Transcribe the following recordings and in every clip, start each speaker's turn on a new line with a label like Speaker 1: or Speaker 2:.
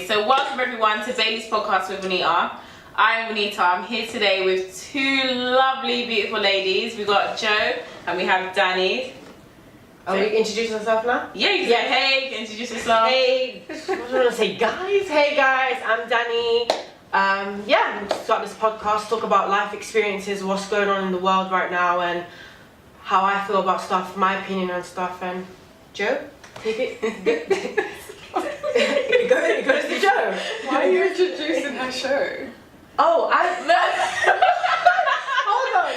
Speaker 1: So welcome everyone to Bailey's podcast with Waneta. I'm Waneta. I'm here today with two lovely, beautiful ladies. We've got Joe and we have Danny.
Speaker 2: Are we introducing ourselves now?
Speaker 1: Yeah, you can say hey, you can introduce yourself.
Speaker 2: Hey, what do I want to say, guys? Hey guys, I'm Danny. We'll start this podcast, talk about life experiences, what's going on in the world right now, and how I feel about stuff, my opinion on stuff. And Joe, take it. It goes to Joe.
Speaker 3: Why are you introducing her show?
Speaker 2: Oh, hold on.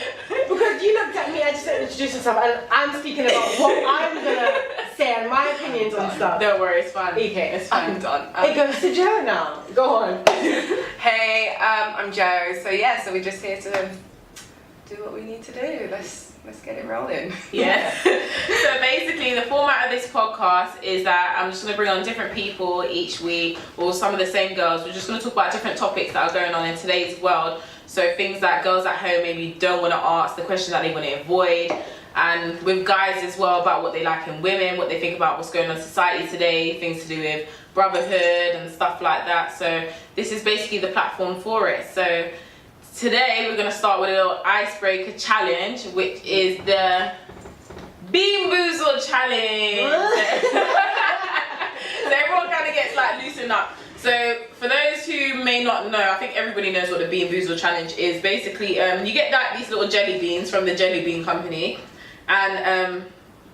Speaker 2: Because you looked at me, I just said introduce yourself, and I'm speaking about what I'm gonna say and my opinions on stuff.
Speaker 1: Don't worry, it's fine.
Speaker 2: Okay,
Speaker 1: It's fine.
Speaker 3: I'm done.
Speaker 2: It goes to Joe now. Go on.
Speaker 3: Hey, I'm Joe. So we're just here to do what we need to do. Let's get it rolling.
Speaker 1: Yeah. So basically the format of this podcast is that I'm just going to bring on different people each week, or some of the same girls. We're just going to talk about different topics that are going on in today's world. So things that girls at home maybe don't want to ask, the questions that they want to avoid. And with guys as well, about what they like in women, what they think about what's going on in society today, things to do with brotherhood and stuff like that. So this is basically the platform for it. So today we're going to start with a little icebreaker challenge, which is the Boozled challenge. So everyone kind of gets like loosened up. So for those who may not know, I think everybody knows what the Boozled challenge is. Basically, you get like these little jelly beans from the jelly bean company, and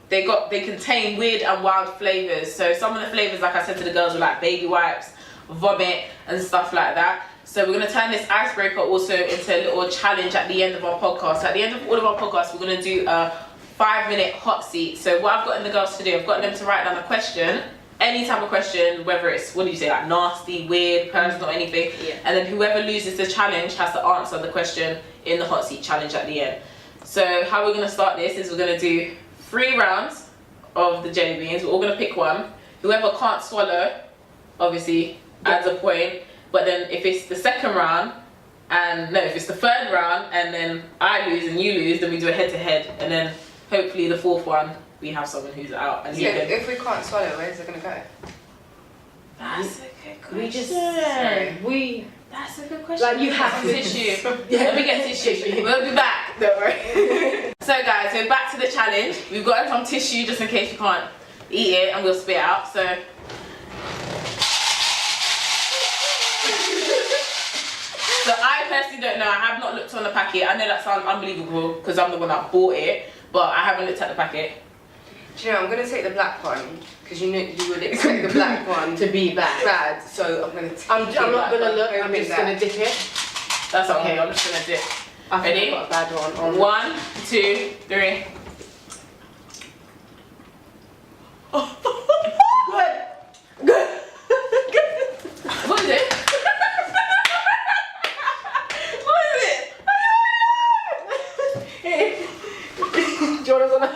Speaker 1: they contain weird and wild flavors. So some of the flavors, like I said to the girls, were like baby wipes, vomit, and stuff like that. So we're going to turn this icebreaker also into a little challenge at the end of our podcast. At the end of all of our podcasts, we're going to do a 5-minute hot seat. So what I've gotten the girls to do, I've gotten them to write down a question, any type of question, whether it's, what do you say, like nasty, weird, personal, anything. Yeah. And then whoever loses the challenge has to answer the question in the hot seat challenge at the end. So how we're going to start this is we're going to do 3 rounds of the jelly beans. We're all going to pick one. Whoever can't swallow, obviously, adds a point. But then if it's the second round, if it's the third round and then I lose and you lose, then we do a head-to-head. And then hopefully the fourth one, we have someone who's out. And
Speaker 3: So if we can't swallow, where's it going to go?
Speaker 1: That's a good question. That's a good question.
Speaker 2: Like you have to.
Speaker 1: Tissue. Let me get tissue. We'll be back. Don't worry. So guys, we're back to the challenge. We've got some tissue just in case you can't eat it and we'll spit it out. So. So I personally don't know. I have not looked on the packet. I know that sounds unbelievable because I'm the one that bought it, but I haven't looked at the packet.
Speaker 3: Do you know, I'm going to take the black one because you would expect the black one
Speaker 2: to be bad.
Speaker 3: So I'm going to take
Speaker 2: I'm not going to look, I'm just going to dip it.
Speaker 1: That's okay, I'm just going to dip.
Speaker 2: I think
Speaker 1: Ready?
Speaker 2: I've got a bad one on.
Speaker 1: 1, 2, 3.
Speaker 2: Good.
Speaker 1: What is it?
Speaker 2: Jordan's on the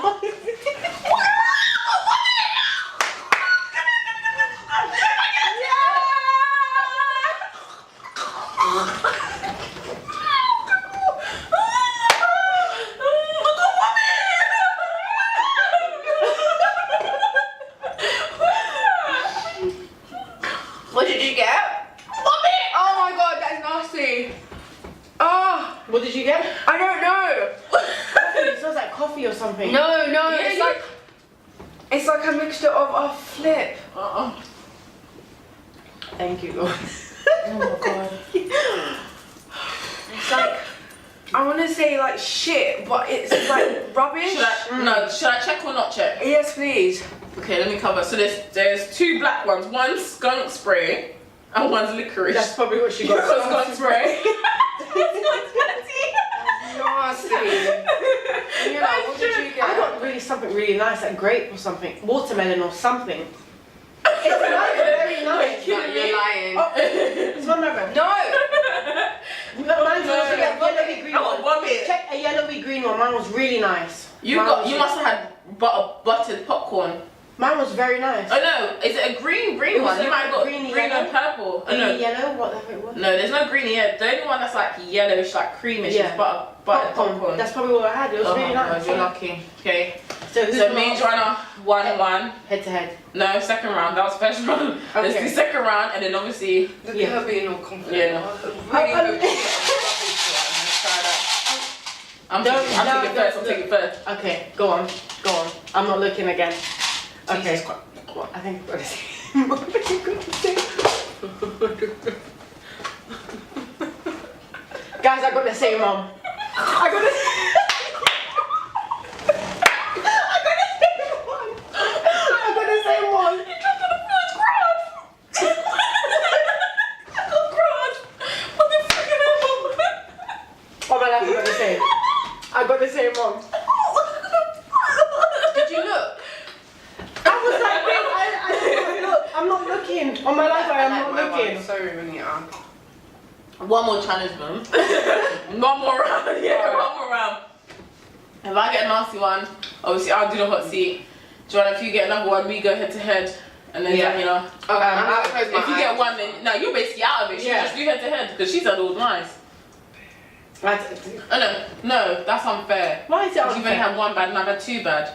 Speaker 3: What did you get? Vomit! Oh my god, that's nasty. Oh,
Speaker 2: What did you get?
Speaker 3: I don't know.
Speaker 2: It smells like coffee or something.
Speaker 3: No,
Speaker 1: Yeah,
Speaker 3: it's like a mixture of a flip.
Speaker 2: Thank you, Lord.
Speaker 1: Oh my god.
Speaker 3: It's like, I want to say like shit, but it's like rubbish.
Speaker 1: Should I check or not check?
Speaker 3: Yes, please.
Speaker 1: Okay, let me cover. So there's 2 black ones. One's skunk spray and one's licorice.
Speaker 2: That's probably what she
Speaker 1: You
Speaker 2: got.
Speaker 1: got skunk spray.
Speaker 3: Nasty. You know, what did you get?
Speaker 2: I got something really nice, like grape or something, watermelon or something. It's nice, very nice.
Speaker 3: You're lying.
Speaker 2: Oh, it's one over.
Speaker 3: No.
Speaker 2: Mine's also a yellowy green
Speaker 1: I got
Speaker 2: one.
Speaker 1: vomit.
Speaker 2: Check a yellowy green one. Mine was really nice.
Speaker 1: You must have had buttered popcorn.
Speaker 2: Mine was very nice.
Speaker 1: Oh no, is it a green
Speaker 2: It
Speaker 1: one?
Speaker 2: was
Speaker 1: You
Speaker 2: a
Speaker 1: might have got
Speaker 2: greeny
Speaker 1: green
Speaker 2: yellow.
Speaker 1: and purple. Oh
Speaker 2: Green
Speaker 1: no.
Speaker 2: yellow, whatever it was.
Speaker 1: No, there's no green yet. The only one that's like yellowish, like creamish is butter popcorn.
Speaker 2: That's probably what I had. It was really
Speaker 1: my
Speaker 2: nice.
Speaker 1: God, you're lucky. Okay.
Speaker 2: So, who's
Speaker 1: So
Speaker 2: gonna
Speaker 1: me and
Speaker 2: ask?
Speaker 1: Joanna, 1-1.
Speaker 2: Head to head.
Speaker 1: No, second round. That was first round. Let's
Speaker 2: Okay.
Speaker 1: do second round, and then obviously.
Speaker 3: Look
Speaker 2: Yeah.
Speaker 3: at her being all confident.
Speaker 1: Yeah.
Speaker 3: Really
Speaker 2: I'm-
Speaker 3: good.
Speaker 1: Try that. I'm
Speaker 2: Don't-
Speaker 1: taking it first. I'm taking it first.
Speaker 2: Okay, go on. Go on. I'm not looking again. Okay.
Speaker 1: Jesus Christ.
Speaker 2: What? I think I've got to say. Guys, I got the same mom. I got the same one. I got the same one.
Speaker 1: You dropped on the first graph. I got graph. What the freaking hell?
Speaker 2: Oh my life, I got the same. I got the same one.
Speaker 3: Did you look?
Speaker 2: I was like, wait, I didn't look. I'm not looking. On my life, I am not
Speaker 3: my
Speaker 2: looking.
Speaker 3: one. Sorry, Waneta.
Speaker 1: One more challenge, man. One more round. Yeah, one more round. If I get a nasty one, obviously I'll do the hot seat. Joanna, if you get another one, we go head to head. And then
Speaker 2: Yeah.
Speaker 1: let me know.
Speaker 3: Okay, I'm gonna close my
Speaker 1: If you get
Speaker 3: eyes.
Speaker 1: one, then no, you're basically out of it. She
Speaker 2: Yeah.
Speaker 1: just do head to head because she's had all nice.
Speaker 2: Right.
Speaker 1: Oh no, that's unfair.
Speaker 2: Why is it
Speaker 1: Because you've only
Speaker 2: unfair?
Speaker 1: had one bad and I've had two bad.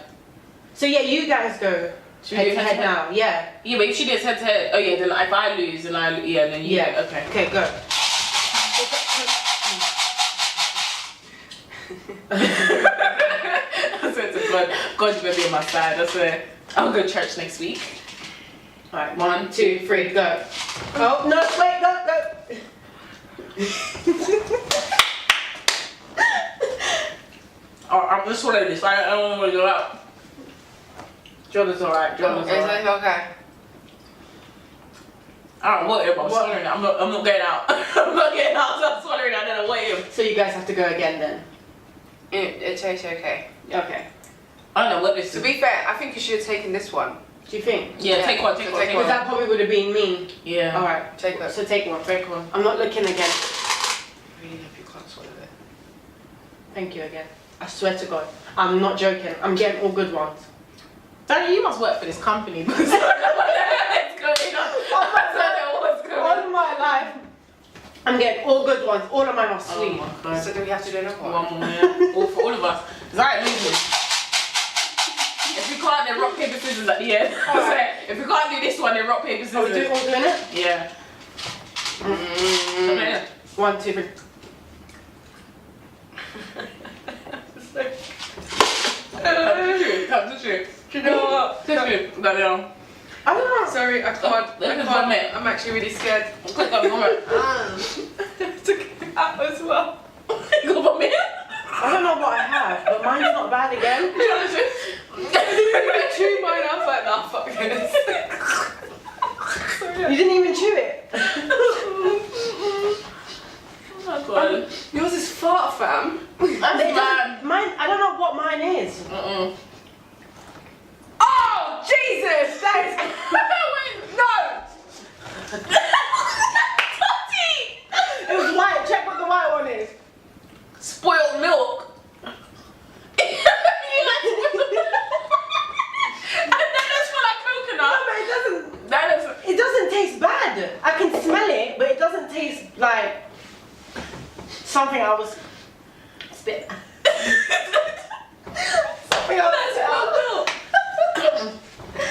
Speaker 2: So yeah, you guys go
Speaker 1: Should we
Speaker 2: head
Speaker 1: do
Speaker 2: to head now. Yeah.
Speaker 1: Yeah, but if she gets head to head, oh yeah, then if I lose, then then you
Speaker 2: Yeah.
Speaker 1: okay.
Speaker 2: Okay, go.
Speaker 1: I swear to God, God, you better be on my side. I swear. I'll go to church next week.
Speaker 2: Alright,
Speaker 1: 1, 2, 3,
Speaker 2: go. Oh no! Wait, go.
Speaker 1: Oh, I'm just swallow this. I don't want to go out. Jordan's alright. Jordan's
Speaker 3: Is
Speaker 1: alright.
Speaker 3: it okay?
Speaker 1: Alright, whatever. I'm
Speaker 2: What?
Speaker 1: swallowing it. I'm not getting out. I'm not getting out. So I'm swallowing it. I don't know what him.
Speaker 2: So you guys have to go again then.
Speaker 3: It's okay.
Speaker 2: Okay.
Speaker 1: I don't know what this
Speaker 3: To
Speaker 1: is.
Speaker 3: be fair, I think you should have taken this one.
Speaker 2: Do you think?
Speaker 1: Yeah,
Speaker 3: Yeah,
Speaker 1: take one.
Speaker 3: so
Speaker 1: Take
Speaker 3: take
Speaker 1: one. Take
Speaker 2: Because
Speaker 1: one.
Speaker 2: that probably would have been me.
Speaker 1: Yeah.
Speaker 2: Alright.
Speaker 3: Take it.
Speaker 2: So take one.
Speaker 1: Take one.
Speaker 2: I'm not looking again.
Speaker 3: I really hope you can't swallow it.
Speaker 2: Thank you again. I swear to God. I'm not joking. I'm getting all good ones.
Speaker 1: Danny, you must work for this company because I don't know what's going on. I don't know what's going on.
Speaker 2: All my life. I'm getting all good ones. All of mine are
Speaker 1: Oh
Speaker 2: sweet.
Speaker 1: my God.
Speaker 3: So do we have to do another one?
Speaker 1: One more, yeah. All for all of us. It's alright, losing. If we can't, then rock, paper, scissors at the end.
Speaker 2: Alright.
Speaker 1: If we can't do this one, then rock, paper,
Speaker 2: Are we
Speaker 1: scissors.
Speaker 2: all doing it?
Speaker 1: Yeah.
Speaker 3: Mm.
Speaker 1: Okay.
Speaker 2: 1, 2, 3.
Speaker 1: Come to shoot.
Speaker 3: Do you know what?
Speaker 1: To shoot. No, no.
Speaker 2: I don't know.
Speaker 3: Sorry, I can't.
Speaker 1: Let
Speaker 3: I
Speaker 1: me
Speaker 3: can't.
Speaker 1: vomit.
Speaker 3: I'm actually really scared.
Speaker 1: Click on vomit.
Speaker 3: To get out as well.
Speaker 1: You got vomit?
Speaker 2: I don't know what I have, but mine's not bad again.
Speaker 3: I chewed mine up like that. Fuck this. Sorry.
Speaker 2: You didn't even chew it.
Speaker 1: Oh my God.
Speaker 3: Yours is fart, fam.
Speaker 1: That's bad.
Speaker 2: Mine, I don't know what mine is.
Speaker 3: Oh Jesus! That is. No.
Speaker 2: It was white. Check what the white one is.
Speaker 1: Spoiled milk. And then that's for like coconut.
Speaker 2: But it doesn't.
Speaker 1: That is.
Speaker 2: It doesn't taste bad. I can smell it, but it doesn't taste like something I was spit. Something I was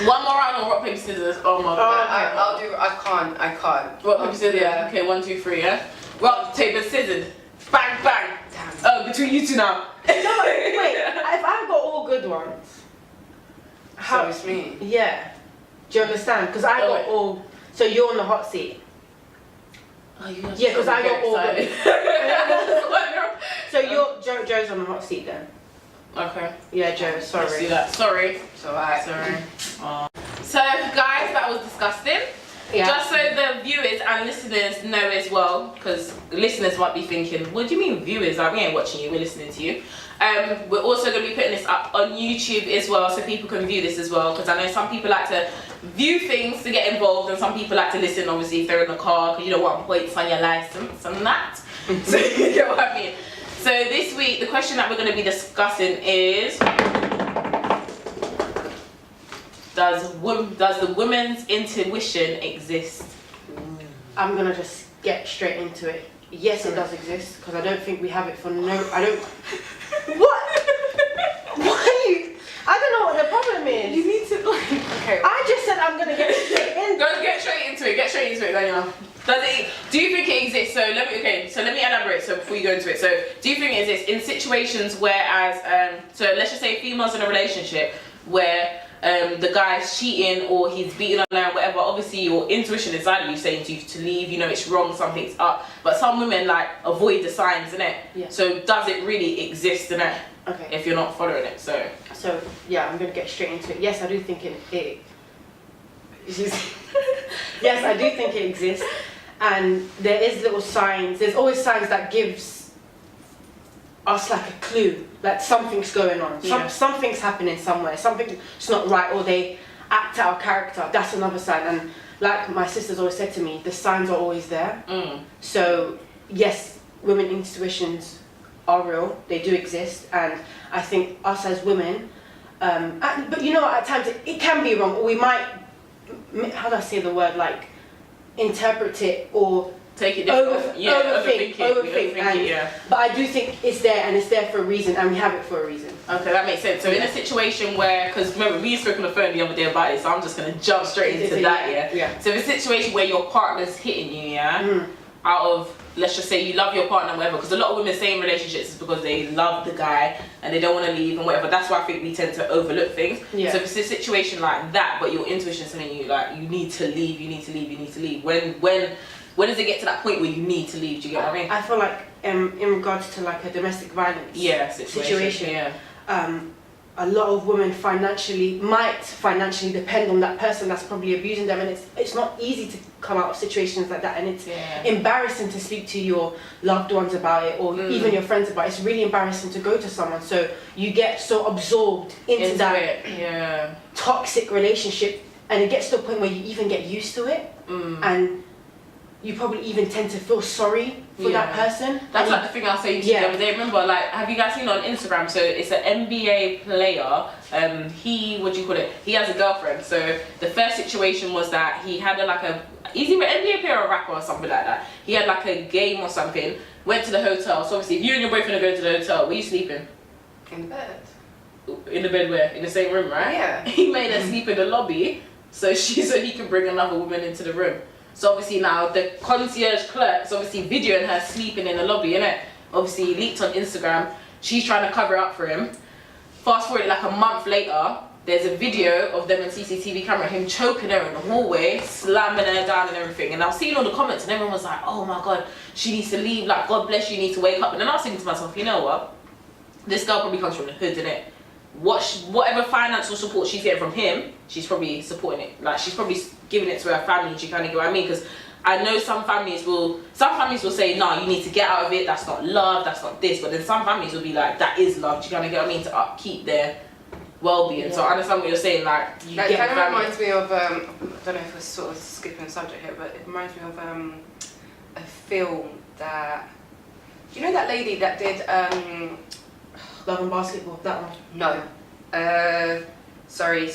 Speaker 1: One more round on rock, paper, scissors. Oh my God.
Speaker 3: I'll do. I can't.
Speaker 1: Rock, paper, scissors.
Speaker 3: Yeah.
Speaker 1: Okay, 1, 2, 3, yeah? Rock, paper, scissors. Bang, bang.
Speaker 3: Damn.
Speaker 1: Oh, between you two now.
Speaker 2: No, wait. If I've got all good ones,
Speaker 3: So it's me.
Speaker 2: yeah. Do you understand? Because I
Speaker 1: Oh,
Speaker 2: got
Speaker 1: wait.
Speaker 2: all. So you're on the hot seat.
Speaker 1: Oh, you guys
Speaker 2: Yeah,
Speaker 1: are
Speaker 2: 'cause I got all
Speaker 1: excited.
Speaker 2: So you're Joe's on the hot seat then.
Speaker 1: Okay.
Speaker 2: Yeah, Joe.
Speaker 1: Let's do
Speaker 2: Sorry.
Speaker 1: that. Sorry.
Speaker 3: It's alright.
Speaker 1: Sorry. So, guys, that was disgusting.
Speaker 2: Yeah.
Speaker 1: Just so the viewers and listeners know as well, because listeners might be thinking, what do you mean viewers? Like, we ain't watching you, we're listening to you. We're also going to be putting this up on YouTube as well, so people can view this as well, because I know some people like to view things to get involved, and some people like to listen, obviously, if they're in the car, because you don't want points on your license and that. So, you know what I mean? So, this week, the question that we're going to be discussing is... Does the woman's intuition exist?
Speaker 2: I'm gonna just get straight into it. Yes, it does exist, because I don't think we have it for no. I don't. What? Why are you? I don't know what the problem is.
Speaker 3: You need to like. Okay.
Speaker 2: I just said I'm gonna get straight into it.
Speaker 1: Go get straight into it. Get straight into it, Daniel. Do you think it exists? So let me elaborate. So before you go into it, so do you think it exists in situations whereas so let's just say females in a relationship where the guy's cheating or he's beating on her, whatever. Obviously, your intuition inside of you saying to you to leave. You know it's wrong, something's up. But some women like avoid the signs, innit?
Speaker 2: Yeah.
Speaker 1: So does it really exist, innit?
Speaker 2: Okay.
Speaker 1: If you're not following it, so
Speaker 2: yeah, I'm gonna get straight into it. Yes, I do think it yes, I do think it exists, and there is little signs. There's always signs that gives us like a clue, like something's going on. Something's happening somewhere. Something's not right, or they act out a character. That's another sign. And like my sister's always said to me, the signs are always there. So yes, women intuitions are real. They do exist, and I think us as women, but you know, at times it can be wrong, or we might, how do I say the word, like interpret it or
Speaker 1: take it
Speaker 2: overthink
Speaker 1: it, yeah.
Speaker 2: But I do think it's there, and it's there for a reason, and we have it for a reason.
Speaker 1: Okay, that makes sense. So in a situation where, because remember we spoke on the phone the other day about it, so I'm just gonna jump straight into that, yeah. So in a situation where your partner's hitting you, out of, let's just say you love your partner, whatever, because a lot of women stay in relationships is because they love the guy and they don't want to leave and whatever. That's why I think we tend to overlook things. So if it's a situation like that, but your intuition is telling you like you need to leave, you need to leave, you need to leave. When does it get to that point where you need to leave? Do you get what I mean?
Speaker 2: I feel like in regards to like a domestic violence situation, a lot of women might financially depend on that person that's probably abusing them, and it's not easy to come out of situations like that, and it's embarrassing to speak to your loved ones about it, or even your friends about it. It's really embarrassing to go to someone, so you get so absorbed into that toxic relationship, and it gets to a point where you even get used to it, and you probably even tend to feel sorry for that person.
Speaker 1: That's like the thing I was saying to you the other day. Remember, like, have you guys seen on Instagram? So it's an NBA player. He has a girlfriend. So the first situation was that he had he's either an NBA player or a rapper or something like that. He had like a game or something. Went to the hotel. So obviously, if you and your boyfriend are going to the hotel, where are you sleeping?
Speaker 3: In bed.
Speaker 1: In the bed where? In the same room, right?
Speaker 3: Yeah.
Speaker 1: He made her sleep in the lobby, so he can bring another woman into the room. So obviously now the concierge clerk is obviously videoing her sleeping in the lobby, innit? Obviously leaked on Instagram. She's trying to cover up for him. Fast forward like a month later, there's a video of them on CCTV camera, him choking her in the hallway, slamming her down and everything. And I was seeing all the comments and everyone was like, oh my God, she needs to leave, like God bless you, need to wake up. And then I was thinking to myself, you know what? This girl probably comes from the hood, innit? Whatever financial support she's getting from him, she's probably supporting it. Like she's probably giving it to her family, and she kind of get what I mean. Because I know some families will say, no, you need to get out of it. That's not love. That's not this. But then some families will be like, that is love. Do you kind of get what I mean? To upkeep their well-being. So I understand what you're saying. Like
Speaker 3: that kind of reminds me of I don't know if we're sort of skipping the subject here, but it reminds me of a film that, you know that lady that did
Speaker 2: Love and Basketball, that one?
Speaker 3: No. Sorry.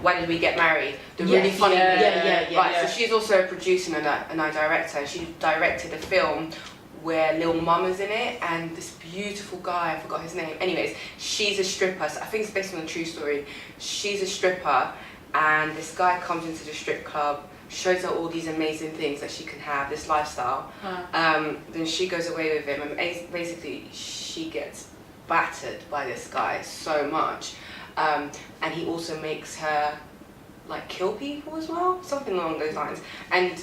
Speaker 3: When Did We Get Married? The really funny one. Right, so she's also a producer and a director. She directed a film where Lil Mama's in it, and this beautiful guy, I forgot his name. Anyways, she's a stripper. So I think it's based on a true story. She's a stripper, and this guy comes into the strip club, shows her all these amazing things that she can have, this lifestyle. Then she goes away with him, and basically she gets battered by this guy so much, and he also makes her like kill people as well, something along those lines, and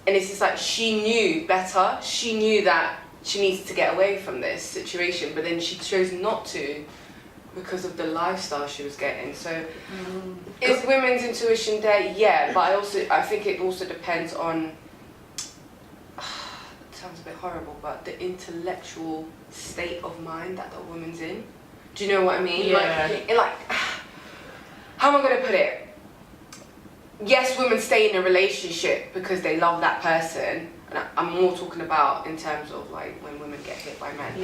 Speaker 3: it's just like she knew better. She knew that she needs to get away from this situation, but then she chose not to because of the lifestyle she was getting. So is women's intuition there? Yeah, but I think it also depends on, sounds a bit horrible, but the intellectual state of mind that the woman's in. Do you know what I mean? Like, how am I going to put it? Yes, women stay in a relationship because they love that person. And I'm more talking about in terms of like when women get hit by men.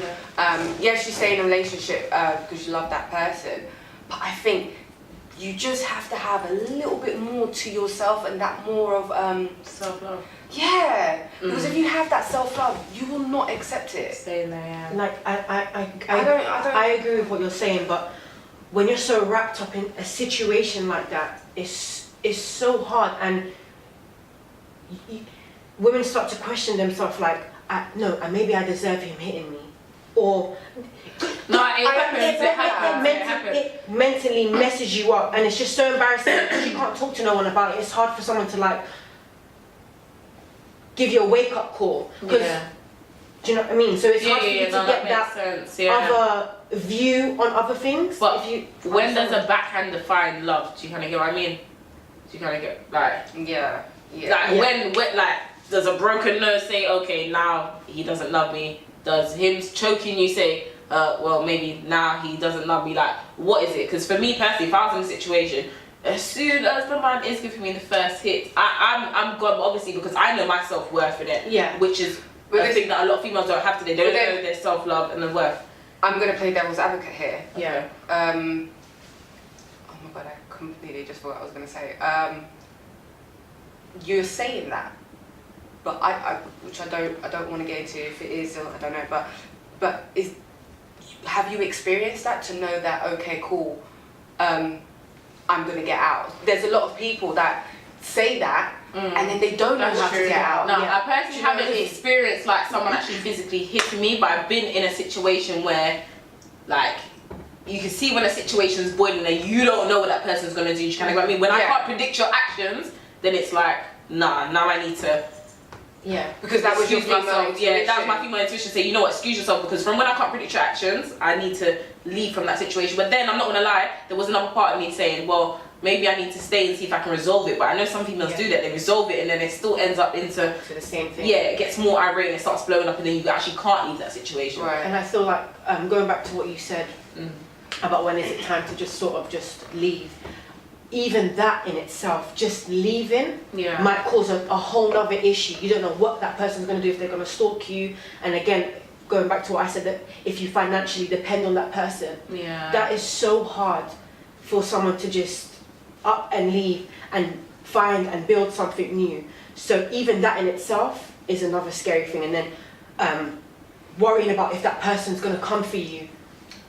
Speaker 3: Yes, you stay in a relationship because you love that person. But I think you just have to have a little bit more to yourself and that more of
Speaker 1: self-love.
Speaker 3: Yeah, because if you have that self-love, you will not accept it.
Speaker 1: Stay in there, yeah.
Speaker 2: Like I agree with what you're saying, but when you're so wrapped up in a situation like that, it's so hard, and women start to question themselves, like, no, maybe I deserve him hitting me, or it mentally messes you up, and it's just so embarrassing because you can't talk to no one about it. It's hard for someone to like give you a wake up call. Do you know what I mean? So it's hard for you to get that other view on other things.
Speaker 1: But when does a backhand define love? Do you kind of get what I mean? Do you kind of get like when like does a broken nose say, okay, now he doesn't love me? Does him choking you say, well, maybe now he doesn't love me? Like, what is it? Because for me personally, if I was in a situation, as soon as the man is giving me the first hit, I'm gone, obviously, because I know my self-worth in it. Yeah. Which is a thing that a lot of females don't have today. They don't know their self-love and their worth.
Speaker 3: I'm going to play devil's advocate here.
Speaker 1: Yeah.
Speaker 3: Oh my god, I completely just forgot what I was going to say. You're saying that, but which I don't want to get into if it is or I don't know, but have you experienced that to know that, okay, cool, I'm going to get out? There's a lot of people that say that and then they don't know how to get out.
Speaker 1: No, I personally haven't experienced like someone actually physically hitting me, but I've been in a situation where like you can see when a situation's boiling and you don't know what that person's going to do. You kind of what I mean? When I can't predict your actions, then it's like, nah, now I need to
Speaker 3: because that was your female intuition.
Speaker 1: That was my female intuition. Say, you know what, excuse yourself, because from when I can't predict your actions, I need to leave from that situation. But then I'm not gonna lie, there was another part of me saying, well, maybe I need to stay and see if I can resolve it. But I know some females do that. They resolve it and then it still ends up into
Speaker 2: the same thing.
Speaker 1: Yeah, it gets more irate and it starts blowing up, and then you actually can't leave that situation.
Speaker 3: Right.
Speaker 2: And I feel like going back to what you said about when is it time to just sort of just leave. Even that in itself, just leaving, might cause a whole other issue. You don't know what that person's going to do, if they're going to stalk you. And again, going back to what I said, that if you financially depend on that person, that is so hard for someone to just up and leave and find and build something new. So even that in itself is another scary thing. And then worrying about if that person's going to come for you.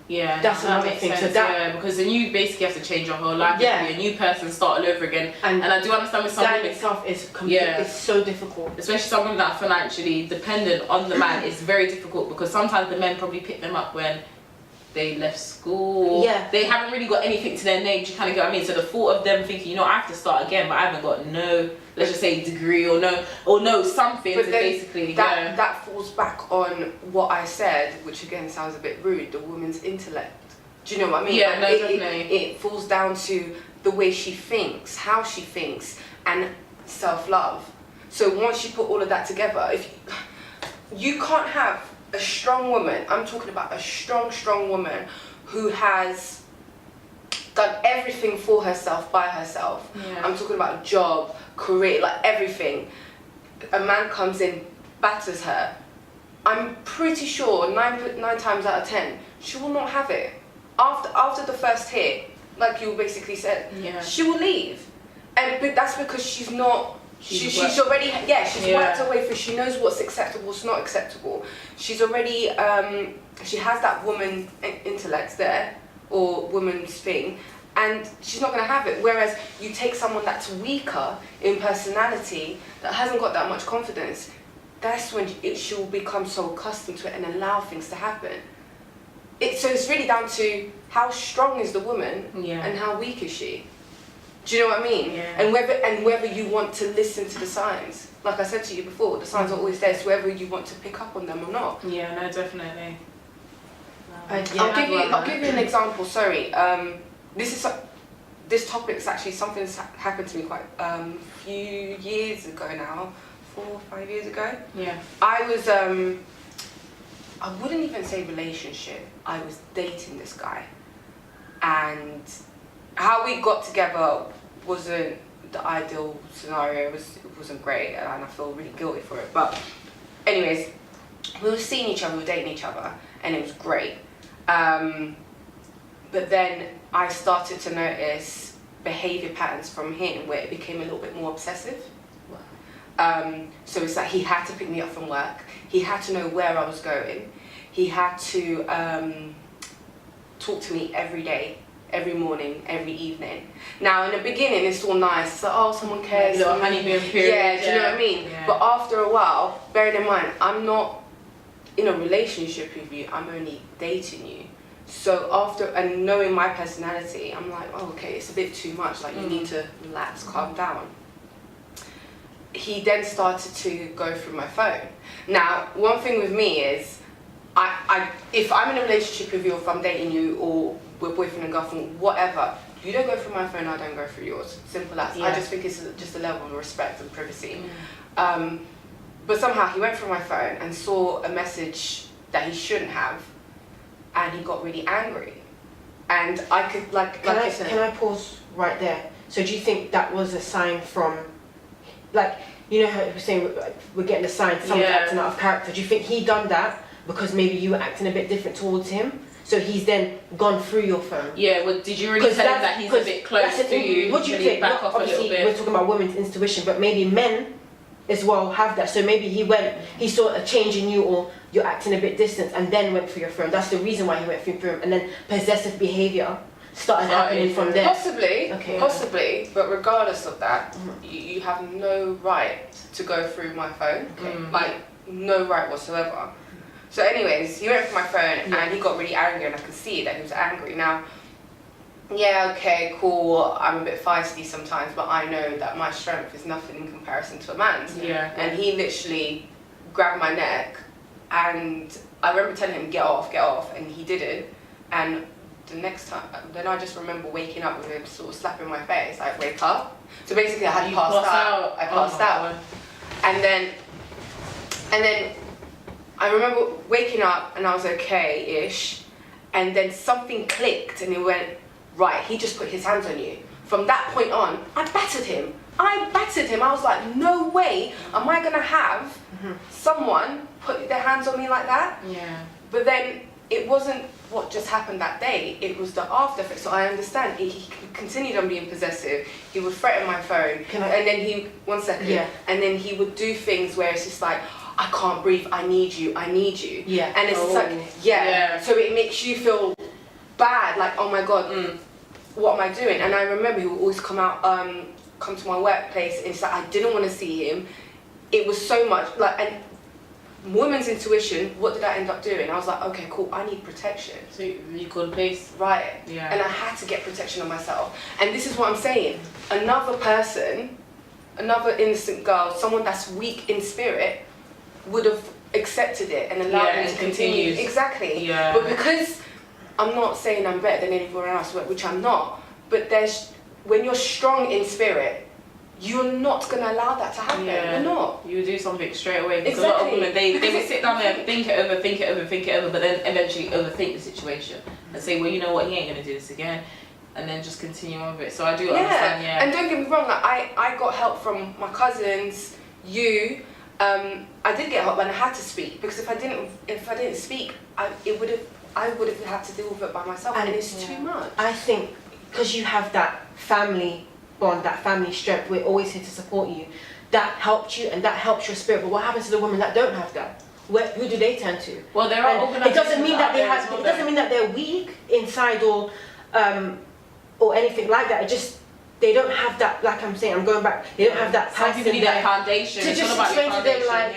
Speaker 1: Yeah,
Speaker 2: that's another thing.
Speaker 1: Sense,
Speaker 2: so that,
Speaker 1: because then you basically have to change your whole life. Be a new person, start all over again. And I do understand with some
Speaker 2: that
Speaker 1: women,
Speaker 2: itself is it's so difficult.
Speaker 1: Especially someone that are financially dependent on the man. It's very difficult because sometimes the men probably pick them up when they left school. Yeah. They haven't really got anything to their name. Do you kind of get what I mean? So the thought of them thinking, you know, I have to start again, but I haven't got no, let's just say degree or no something.
Speaker 3: But
Speaker 1: to basically
Speaker 3: that falls back on what I said, which again sounds a bit rude. The woman's intellect. Do you know what I mean?
Speaker 1: Yeah, no, definitely.
Speaker 3: It falls down to the way she thinks, how she thinks, and self-love. So once you put all of that together, if you can't have a strong woman, I'm talking about a strong woman who has done everything for herself, by herself. Yeah. I'm talking about job, career, like everything. A man comes in, batters her. I'm pretty sure 9 times out of 10, she will not have it. After the first hit, like you basically said, she will leave, but that's because she's not. She's already worked her way through. She knows what's acceptable, what's not acceptable. She's already she has that woman intellect there, or woman's thing, and she's not going to have it. Whereas you take someone that's weaker in personality, that hasn't got that much confidence, that's when she will become so accustomed to it and allow things to happen. So it's really down to how strong is the woman and how weak is she. Do you know what I mean? Yeah. And whether you want to listen to the signs. Like I said to you before, the signs are always there, so whether you want to pick up on them or not.
Speaker 1: Yeah, no, definitely.
Speaker 3: I'll give you an example. Sorry, this topic is actually something that's happened to me quite a few years ago now, 4 or 5 years ago.
Speaker 1: Yeah.
Speaker 3: I was I wouldn't even say relationship. I was dating this guy, and how we got together wasn't the ideal scenario. It wasn't great, and I feel really guilty for it. But anyways, we were seeing each other, we were dating each other, and it was great. But then I started to notice behaviour patterns from him where it became a little bit more obsessive. So it's like he had to pick me up from work. He had to know where I was going. He had to talk to me every day, every morning, every evening. Now, in the beginning, it's all nice. It's like, oh, someone cares.
Speaker 1: Little honeymoon period.
Speaker 3: Yeah, do you know what I mean?
Speaker 1: Yeah.
Speaker 3: But after a while, bearing in mind, I'm not in a relationship with you. I'm only dating you. So after, and knowing my personality, I'm like, oh, okay, it's a bit too much. Like, you need to relax, calm down. He then started to go through my phone. Now, one thing with me is, if I'm in a relationship with you, or if I'm dating you, or we're boyfriend and girlfriend, whatever, you don't go through my phone, I don't go through yours. Simple as.
Speaker 1: Yeah.
Speaker 3: I just think it's just a level of respect and privacy. But somehow he went through my phone and saw a message that he shouldn't have, and he got really angry. And I could,
Speaker 2: Can I pause right there? So do you think that was a sign from, like, you know how you were saying we're getting a sign someone's acting out of character? Do you think he done that because maybe you were acting a bit different towards him? So he's then gone through your phone?
Speaker 1: Yeah, well, did you really tell him that he's a bit close to you?
Speaker 2: What do you think?
Speaker 1: Back off
Speaker 2: Obviously,
Speaker 1: a little bit?
Speaker 2: we're talking about women's intuition, but maybe men as well have that. So maybe he saw a change in you, or you're acting a bit distant, and then went through your phone. That's the reason why he went through your phone, and then possessive behaviour started happening from there.
Speaker 3: Possibly, but regardless of that, you have no right to go through my phone. Like, no right whatsoever. So anyways, he went through my phone and he got really angry, and I could see that he was angry. Now, yeah, okay, cool, I'm a bit feisty sometimes, but I know that my strength is nothing in comparison to a man's.
Speaker 1: Yeah.
Speaker 3: And he literally grabbed my neck, and I remember telling him, get off, and he didn't. And the next time, then I just remember waking up with him sort of slapping my face, like, wake up. So basically I had passed out. I passed out. And then I remember waking up and I was okay-ish, and then something clicked and he went, right, he just put his hands on you. From that point on, I battered him. I was like, no way am I gonna have someone put their hands on me like that.
Speaker 1: Yeah.
Speaker 3: But then it wasn't what just happened that day, it was the after effect. So I understand he continued on being possessive. He would threaten my phone, and then and then he would do things where it's just like, I can't breathe, I need you. And it's so it makes you feel bad, like, oh my god, what am I doing? And I remember he would always come to my workplace, and it's like, I didn't want to see him. It was so much, like, and women's intuition, what did I end up doing? I was like, okay, cool, I need protection.
Speaker 1: So you called the police?
Speaker 3: Right.
Speaker 1: Yeah.
Speaker 3: And I had to get protection on myself. And this is what I'm saying. Another person, another innocent girl, someone that's weak in spirit, would have accepted it and allowed me to continue. Exactly.
Speaker 1: Yeah.
Speaker 3: But because I'm not saying I'm better than anyone else, which I'm not, but when you're strong in spirit, you're not going to allow that to happen.
Speaker 1: Yeah.
Speaker 3: You're not.
Speaker 1: You would do something straight away. Because a lot of women, they would sit down there and think it over, but then eventually overthink the situation and say, well, you know what, he ain't going to do this again. And then just continue on with it. So I do understand,
Speaker 3: And don't get me wrong, like, I got help from my cousins, you. I did get help, and I had to speak, because if I didn't speak, I would have had to deal with it by myself, and it's too much.
Speaker 2: I think because you have that family bond, that family strength, we're always here to support you. That helped you, and that helps your spirit. But what happens to the women that don't have that? Who do they turn to?
Speaker 1: Well, there are organisations.
Speaker 2: It doesn't mean that it doesn't mean that they're weak inside or anything like that. It just, they don't have that, like I'm saying, I'm going back, they don't have that
Speaker 1: Some
Speaker 2: person
Speaker 1: people need
Speaker 2: there
Speaker 1: that foundation.
Speaker 2: to just explain to them, like,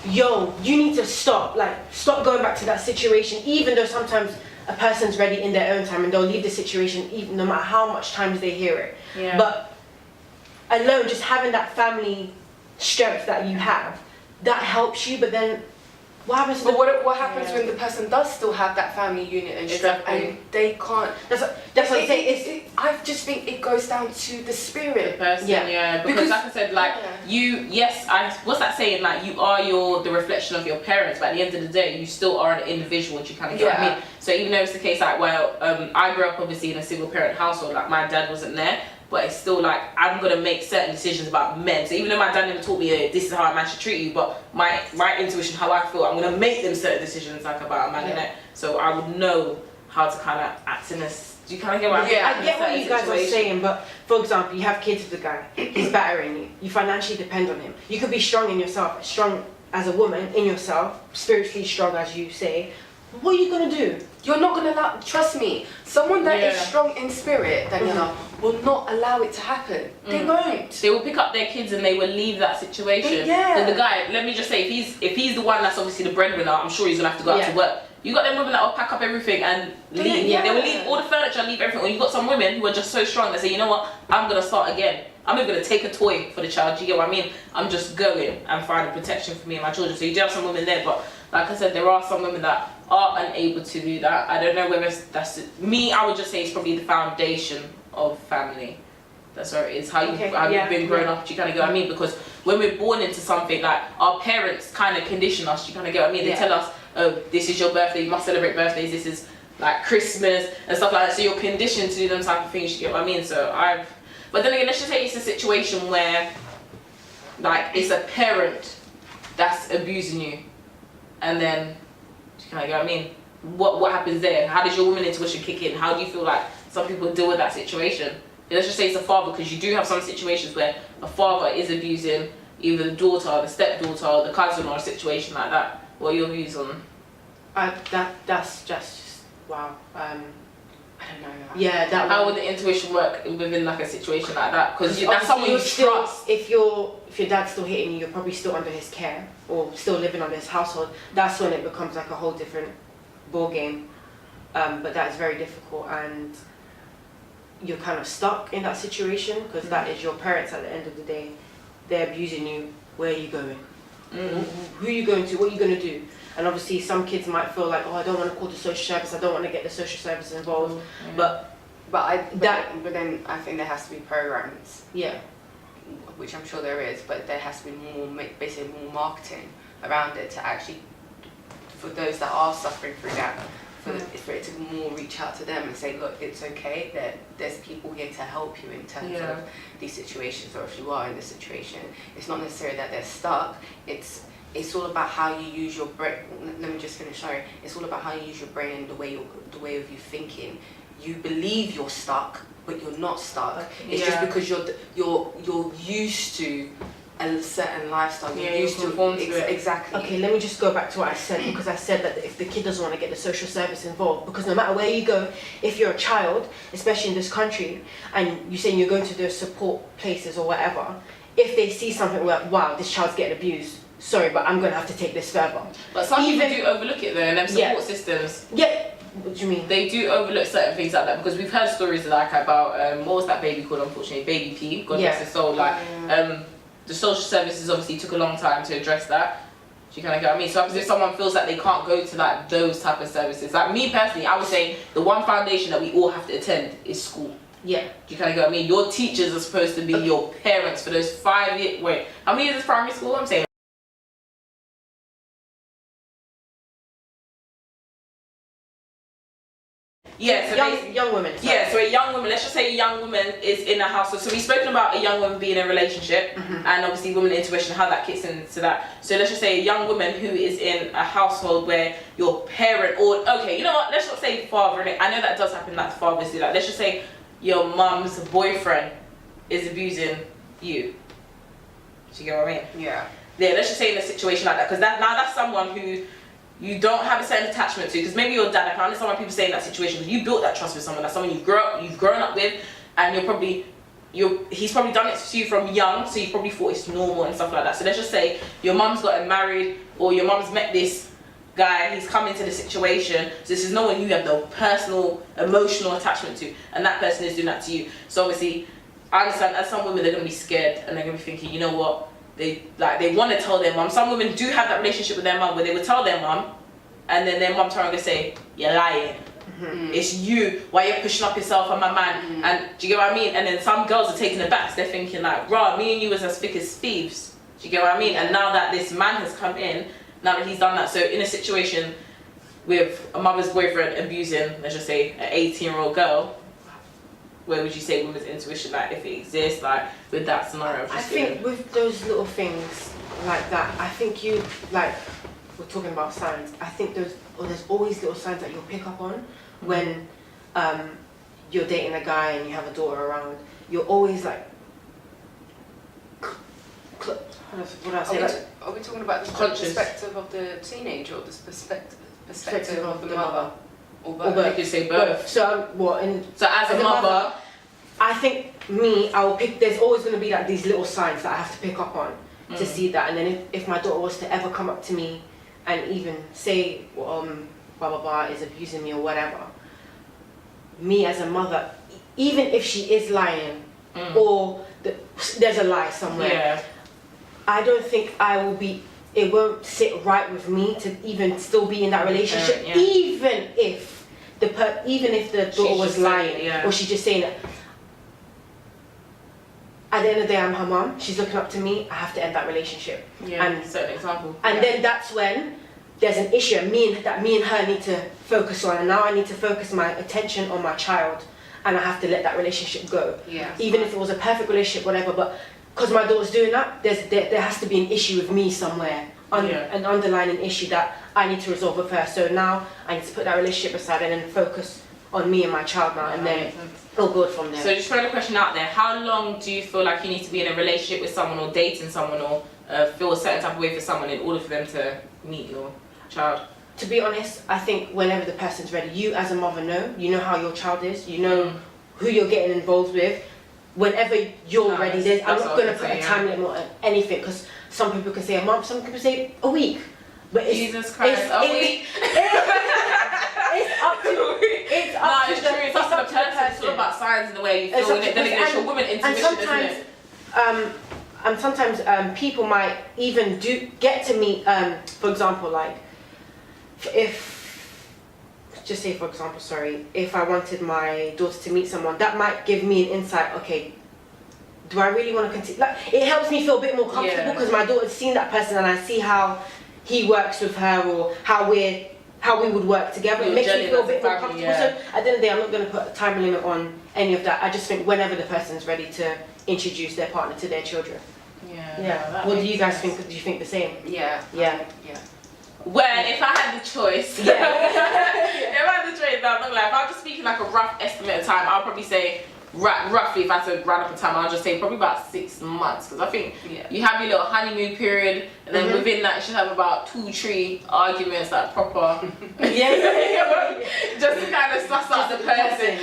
Speaker 2: yo, you need to stop going back to that situation, even though sometimes a person's ready in their own time and they'll leave the situation even no matter how much times they hear it.
Speaker 1: Yeah.
Speaker 2: But alone, just having that family strength that you have, that helps you. But then what happens to
Speaker 3: what happens when the person does still have that family unit and strength, and they can't? That's what I'm saying. I just think it goes down to the spirit.
Speaker 1: The person, because like I said, like what's that saying? Like, you are the reflection of your parents, but at the end of the day, you still are an individual, and you kind of get what I mean. So even though it's the case, like, well, I grew up obviously in a single parent household, like my dad wasn't there. But it's still like, I'm gonna make certain decisions about men. So even though my dad never taught me, this is how a man should treat you, but my intuition, how I feel, I'm gonna make them certain decisions like about a man, innit? So I would know how to kind of act in a, Do you kind of get what I mean?
Speaker 3: Yeah.
Speaker 2: I get what you guys are saying, but for example, you have kids with a guy, he's battering you, you financially depend on him. You could be strong in yourself, strong as a woman in yourself, spiritually strong as you say. What are you going to do?
Speaker 3: You're not going to allow, trust me, someone that is strong in spirit, Daniela, will not allow it to happen. They won't.
Speaker 1: They will pick up their kids and they will leave that situation.
Speaker 3: Yeah.
Speaker 1: And the guy, let me just say, if he's the one that's obviously the breadwinner, I'm sure he's going to have to go out to work. You got them women that will pack up everything and leave.
Speaker 3: Yeah.
Speaker 1: They will leave all the furniture, leave everything. Or you got some women who are just so strong that say, you know what, I'm going to start again. I'm even going to take a toy for the child. Do you get what I mean? I'm just going and finding protection for me and my children. So you do have some women there, but like I said, there are some women that are unable to do that. I don't know whether that's me. I would just say it's probably the foundation of family. That's where it is. How you've been growing up. Do you kind of get what I mean? Because when we're born into something, like our parents kind of condition us. Do you kind of get what I mean? They tell us, oh, this is your birthday. You must celebrate birthdays. This is like Christmas and stuff like that. So you're conditioned to do them type of things. You get what I mean? But then again, let's just say it's a situation where, like, it's a parent that's abusing you, and then, can I get what I mean? What happens there? How does your woman intuition kick in? How do you feel like some people deal with that situation? Let's just say it's a father, because you do have some situations where a father is abusing either the daughter, the stepdaughter, or the cousin, or a situation like that. What are your views on?
Speaker 2: That's just wow.
Speaker 3: I don't know.
Speaker 2: Yeah,
Speaker 1: how would the intuition work within like a situation like that? Because that's someone you trust.
Speaker 2: If your dad's still hitting you, you're probably still under his care or still living under his household. That's when it becomes like a whole different ball game. But that is very difficult, and you're kind of stuck in that situation because that is your parents. At the end of the day, they're abusing you. Where are you going? Who are you going to? What are you going to do? And obviously some kids might feel like, oh, I don't want to call the social service, I don't want to get the social service involved. But
Speaker 3: then I think there has to be programs.
Speaker 2: Yeah.
Speaker 3: Which I'm sure there is, but there has to be more marketing around it to actually, for those that are suffering through that, for it to more reach out to them and say, look, it's okay, that there's people here to help you in terms of these situations, or if you are in this situation, it's not necessarily that they're stuck, it's all about how you use your brain. Let me just finish. Sorry. It's all about how you use your brain and the way of you thinking. You believe you're stuck, but you're not stuck. Okay. It's just because you're used to a certain lifestyle. You're used to it. Exactly.
Speaker 2: Okay, let me just go back to what I said, because I said that if the kid doesn't want to get the social service involved, because no matter where you go, if you're a child, especially in this country, and you're saying you're going to those support places or whatever, if they see something like, wow, this child's getting abused, sorry, but I'm going to have to take this further.
Speaker 1: But some people do overlook it though, and them support systems.
Speaker 2: Yeah. What do you mean?
Speaker 1: They do overlook certain things like that, because we've heard stories like about, what was that baby called, unfortunately? Baby P, God bless his soul. Like, the social services obviously took a long time to address that. Do you kind of get what I mean? So if someone feels like they can't go to like those type of services, like me personally, I would say the one foundation that we all have to attend is school.
Speaker 2: Yeah.
Speaker 1: Do you kind of get what I mean? Your teachers are supposed to be your parents for those 5 years. Wait, how many years is primary school? I'm saying. Yeah, so
Speaker 2: young women. Sorry.
Speaker 1: Yeah, so a young woman, let's just say a young woman is in a household. So we've spoken about a young woman being in a relationship, and obviously woman intuition, how that kicks into that. So let's just say a young woman who is in a household where your parent, or okay, you know what, let's not say father, I know that does happen, that fathers do that. Let's just say your mum's boyfriend is abusing you. Do you get what I mean?
Speaker 3: Yeah.
Speaker 1: Yeah, let's just say in a situation like that, because that's someone who you don't have a certain attachment to, because maybe your dad, I can understand why people say in that situation, because you built that trust with someone, that's someone you've grown up with, and he's probably done it to you from young, so you probably thought it's normal and stuff like that. So let's just say your mum's gotten married, or your mum's met this guy, he's come into the situation, so this is no one you have no personal, emotional attachment to, and that person is doing that to you. So obviously, I understand as some women, they're going to be scared, and they're going to be thinking, you know what, they want to tell their mum. Some women do have that relationship with their mum where they would tell their mum, and then their mum turn around and say, you're lying. It's you, why you're pushing up yourself on my man. And do you get what I mean? And then some girls are taking it back, they're thinking like, rah, me and you was as thick as thieves. Do you get what I mean? And now that this man has come in, now that he's done that, so in a situation with a mother's boyfriend abusing, let's just say, an 18-year-old girl, where would you say women's intuition, like if it exists, like with that scenario?
Speaker 2: I think with those little things like that, I think you, like, we're talking about signs, I think there's always little signs that you'll pick up on when you're dating a guy and you have a daughter around, you're always like, what do I say?
Speaker 3: Are we talking about the perspective of the teenager or the perspective of the mother? Or both?
Speaker 1: You could say both.
Speaker 2: So
Speaker 1: So as a mother,
Speaker 2: I think I will pick. There's always going to be like these little signs that I have to pick up on to see that. And then if my daughter was to ever come up to me and even say, blah blah blah is abusing me or whatever, me as a mother, even if she is lying or there's a lie somewhere, I don't think I will be. It won't sit right with me to even still be in that relationship, even if the daughter was lying or she's just saying it. At the end of the day, I'm her mum. She's looking up to me. I have to end that relationship.
Speaker 1: Yeah, and set an example.
Speaker 2: And then that's when there's an issue. Me and her need to focus on. And now I need to focus my attention on my child, and I have to let that relationship go.
Speaker 3: Yeah.
Speaker 2: Even if it was a perfect relationship, whatever. But because my daughter's doing that, there has to be an issue with me somewhere, an underlying issue that I need to resolve with her. So now I need to put that relationship aside and then focus on me and my child now, and then it'll go from there.
Speaker 1: So just throw the question out there: how long do you feel like you need to be in a relationship with someone, or dating someone, or feel a certain type of way for someone in order for them to meet your child?
Speaker 2: To be honest, I think whenever the person's ready, you as a mother you know how your child is, you know who you're getting involved with. Whenever you're ready, I'm not going to put a time limit on anything, because some people can say a month, some people say a week. But
Speaker 1: Jesus Christ, a week.
Speaker 2: It's up to
Speaker 1: It's up to the person. It's all about signs and the way you feel. Then again, it's your woman intuition, isn't it?
Speaker 2: And sometimes people might even get to meet, for example, like if I wanted my daughter to meet someone, that might give me an insight. Okay, do I really want to continue? Like, it helps me feel a bit more comfortable because my daughter's seen that person and I see how he works with her, or how we would work together. It makes me feel a bit more comfortable. So at the end of the day, I'm not going to put a time limit on any of that. I just think whenever the person's ready to introduce their partner to their children. Yeah. What do you guys think? Do you think the same?
Speaker 3: Yeah.
Speaker 1: Well, if I had the choice, if I had the choice, I'm not gonna lie. If I'm just speaking like a rough estimate of time, I'll probably say roughly, if I had to round up a time, I'll just say probably about 6 months, because I think you have your little honeymoon period, and then within that you should have about 2-3 arguments, like proper just to kind of suss out the person.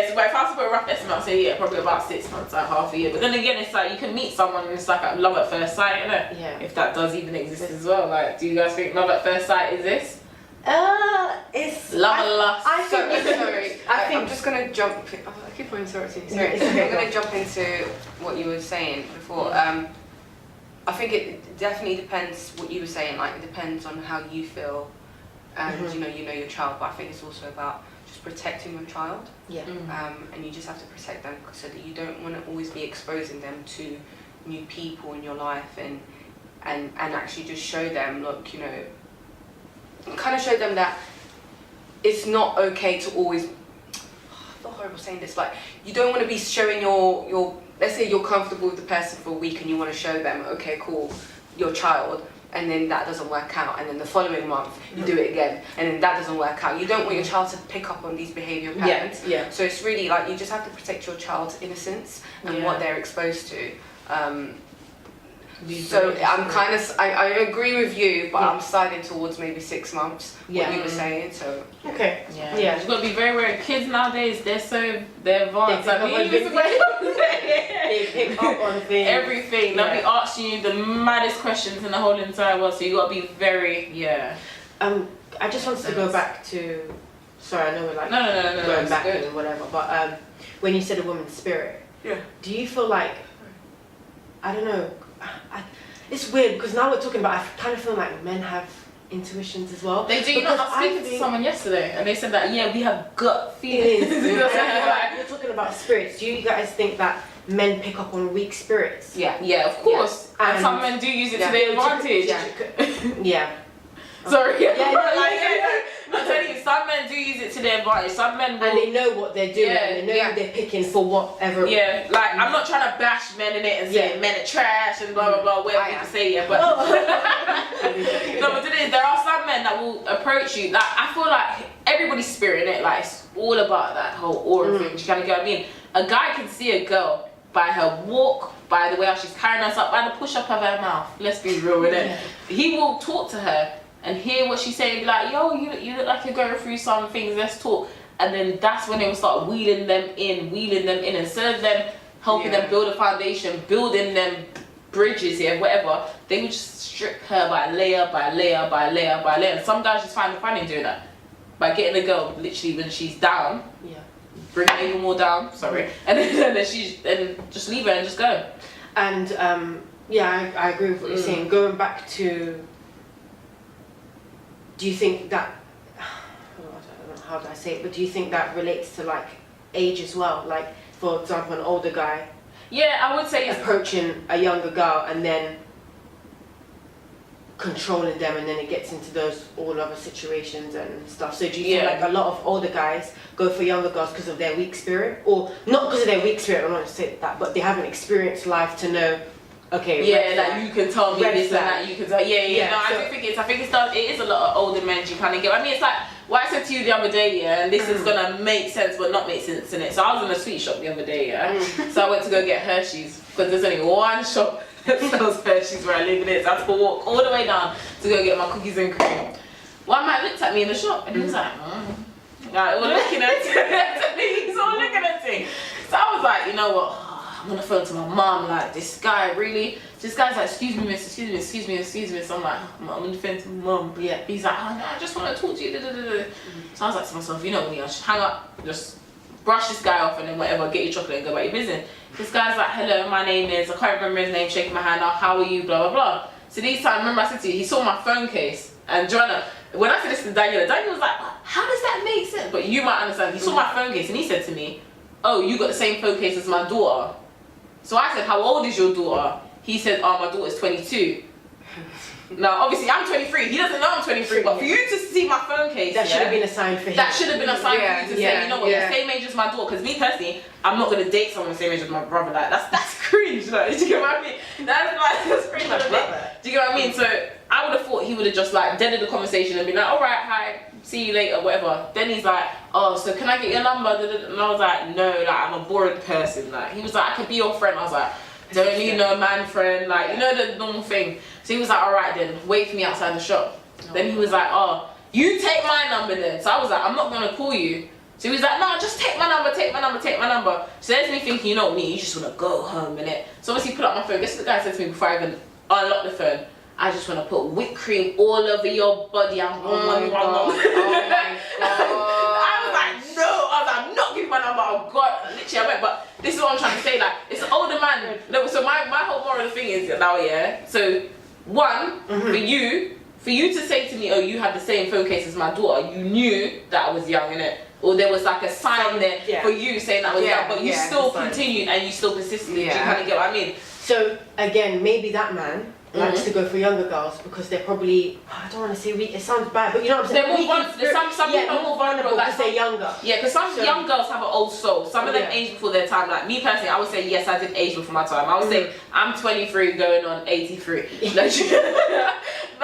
Speaker 1: So, but if I was to put a rough estimate, I'd say probably about 6 months, like half a year. But then again, it's like you can meet someone and it's like a love at first sight, innit? If that does even exist as well. Like, do you guys think love at first sight exists?
Speaker 2: It's
Speaker 1: love and lust.
Speaker 3: I think I'm just gonna jump. I keep on interrupting. Sorry, I'm gonna jump into what you were saying before. I think it definitely depends what you were saying. Like, it depends on how you feel, and you know your child. But I think it's also about just protecting your child. And you just have to protect them so that you don't want to always be exposing them to new people in your life, and actually just show them, look, kind of show them that it's not okay to always. I feel horrible saying this, but you don't want to be showing your. Let's say you're comfortable with the person for a week and you want to show them, okay, cool, your child, and then that doesn't work out, and then the following month you do it again, and then that doesn't work out. You don't want your child to pick up on these behavioural patterns. So it's really like you just have to protect your child's innocence and what they're exposed to. So I agree with you, but I'm siding towards maybe 6 months. What you were saying, so
Speaker 1: You've got to be very aware. Kids nowadays, they're advanced.
Speaker 2: They pick up on things.
Speaker 1: Everything. They'll be asking you the maddest questions in the whole entire world. So you got to be very
Speaker 2: I just wanted to go back to. Sorry, I know we're like
Speaker 1: no,
Speaker 2: going back and whatever, but when you said a woman's spirit, do you feel like, I don't know, it's weird because now we're talking about, I kind of feel like men have intuitions as well.
Speaker 1: They do. You know, I was speaking to someone yesterday and they said that we have gut feelings.
Speaker 2: We're talking about spirits. Do you guys think that men pick up on weak spirits?
Speaker 1: Yeah, of course. And some men do use it to their advantage. Sorry. I'm telling you, some men do use it to their advantage. Some men will,
Speaker 2: and they know what they're doing. And they know who they're picking for whatever.
Speaker 1: Like I'm not trying to bash men in it and say men are trash and blah blah blah. Whatever people say, but no, but it is. There are some men that will approach you. Like I feel like everybody's spirit, innit? Like, it's all about that whole aura thing. You kind of get what I mean? A guy can see a girl by her walk, by the way how she's carrying herself, by the push up of her mouth. Let's be real with it. He will talk to her and hear what she's saying and be like, yo, you look like you're going through some things, let's talk. And then that's when they will start wheeling them in. Instead of them helping them build a foundation, building them bridges here, whatever, they would just strip her by layer by layer by layer by layer. And some guys just find the fun in doing that. By getting a girl literally when she's down, bring her even more down, and then just leave her and just go.
Speaker 2: And I agree with what you're saying. Going back to, do you think that, I don't know how do I say it, but do you think that relates to like age as well? Like, for example, an older guy
Speaker 1: I would say
Speaker 2: approaching a younger girl and then controlling them, and then it gets into those all other situations and stuff. So do you feel like a lot of older guys go for younger girls because of their weak spirit, or not because of their weak spirit, I'm not going to say that, but they haven't experienced life to know, okay,
Speaker 1: like you can tell me this and that, you can tell, no,
Speaker 2: so,
Speaker 1: I think it is a lot of older men you kind of get. I mean, it's like what I said to you the other day, and this is gonna make sense but not make sense in it. So I was in a sweet shop the other day, so I went to go get Hershey's because there's only one shop that sells Hershey's where I live in it. So I had to walk all the way down to go get my cookies and cream. One man looked at me in the shop and he was like, like, all looking at me. He's all looking at me. So I was like, you know what? I'm on the phone to my mom, like, this guy's like, excuse me, miss, excuse me. So I'm like, I'm on the phone to my mom. He's like, oh, no, I just want to talk to you. So I was like to myself, you know what, I should hang up, just brush this guy off and then whatever, get your chocolate and go about your business. This guy's like, hello, my name is, I can't remember his name, shaking my hand, how are you, blah, blah, blah. So these times, remember I said to you, he saw my phone case, and Joanna, when I said this to Daniel was like, how does that make sense? But you might understand, he saw my phone case and he said to me, oh, you got the same phone case as my daughter. So I said, how old is your daughter? He said, oh, my daughter's 22. Now, obviously, I'm 23. He doesn't know I'm 23, but for you to see my phone case,
Speaker 2: that should have been a sign for him.
Speaker 1: That should have been a sign for you to say, you know what, the same age as my daughter. Because me personally, I'm not gonna date someone the same age as my brother. Like that's cringe. Like, do you get what I mean? That's cringe. Do you get what I mean? So I would have thought he would have just like deaded the conversation and been like, all right, hi, see you later, whatever. Then he's like, oh, so can I get your number? And I was like, no, like I'm a boring person. Like he was like, I could be your friend. I was like, don't need no man friend. Like you know the normal thing. So he was like, all right then, wait for me outside the shop. Then he was like, oh, you take my number then. So I was like, I'm not gonna call you. So he was like, no, just take my number. So there's me thinking, you know what, you just wanna go home, innit? So obviously he put up my phone. Guess what the guy said to me before I even unlocked the phone? I just wanna put whipped cream all over your body.
Speaker 3: Oh my god.
Speaker 1: I was like, no. I'm not giving my number. Oh god, literally I went. But this is what I'm trying to say. Like, it's an older man. No, so my whole moral thing is now, so one, for you to say to me, oh, you had the same phone case as my daughter, you knew that I was young, innit? Or there was like a sign there for you saying that I was young, but you still continued and you still persisted. Do you kind of get what I mean?
Speaker 2: So again, maybe that man likes to go for younger girls because they're probably, I don't want to say weak, it sounds bad, but you know what I'm saying?
Speaker 1: They're more vulnerable. Some people are more vulnerable
Speaker 2: because they're younger.
Speaker 1: Yeah, because some young girls have an old soul. Some of them age before their time. Like me personally, I would say yes, I did age before my time. I would say I'm 23 going on 83. No,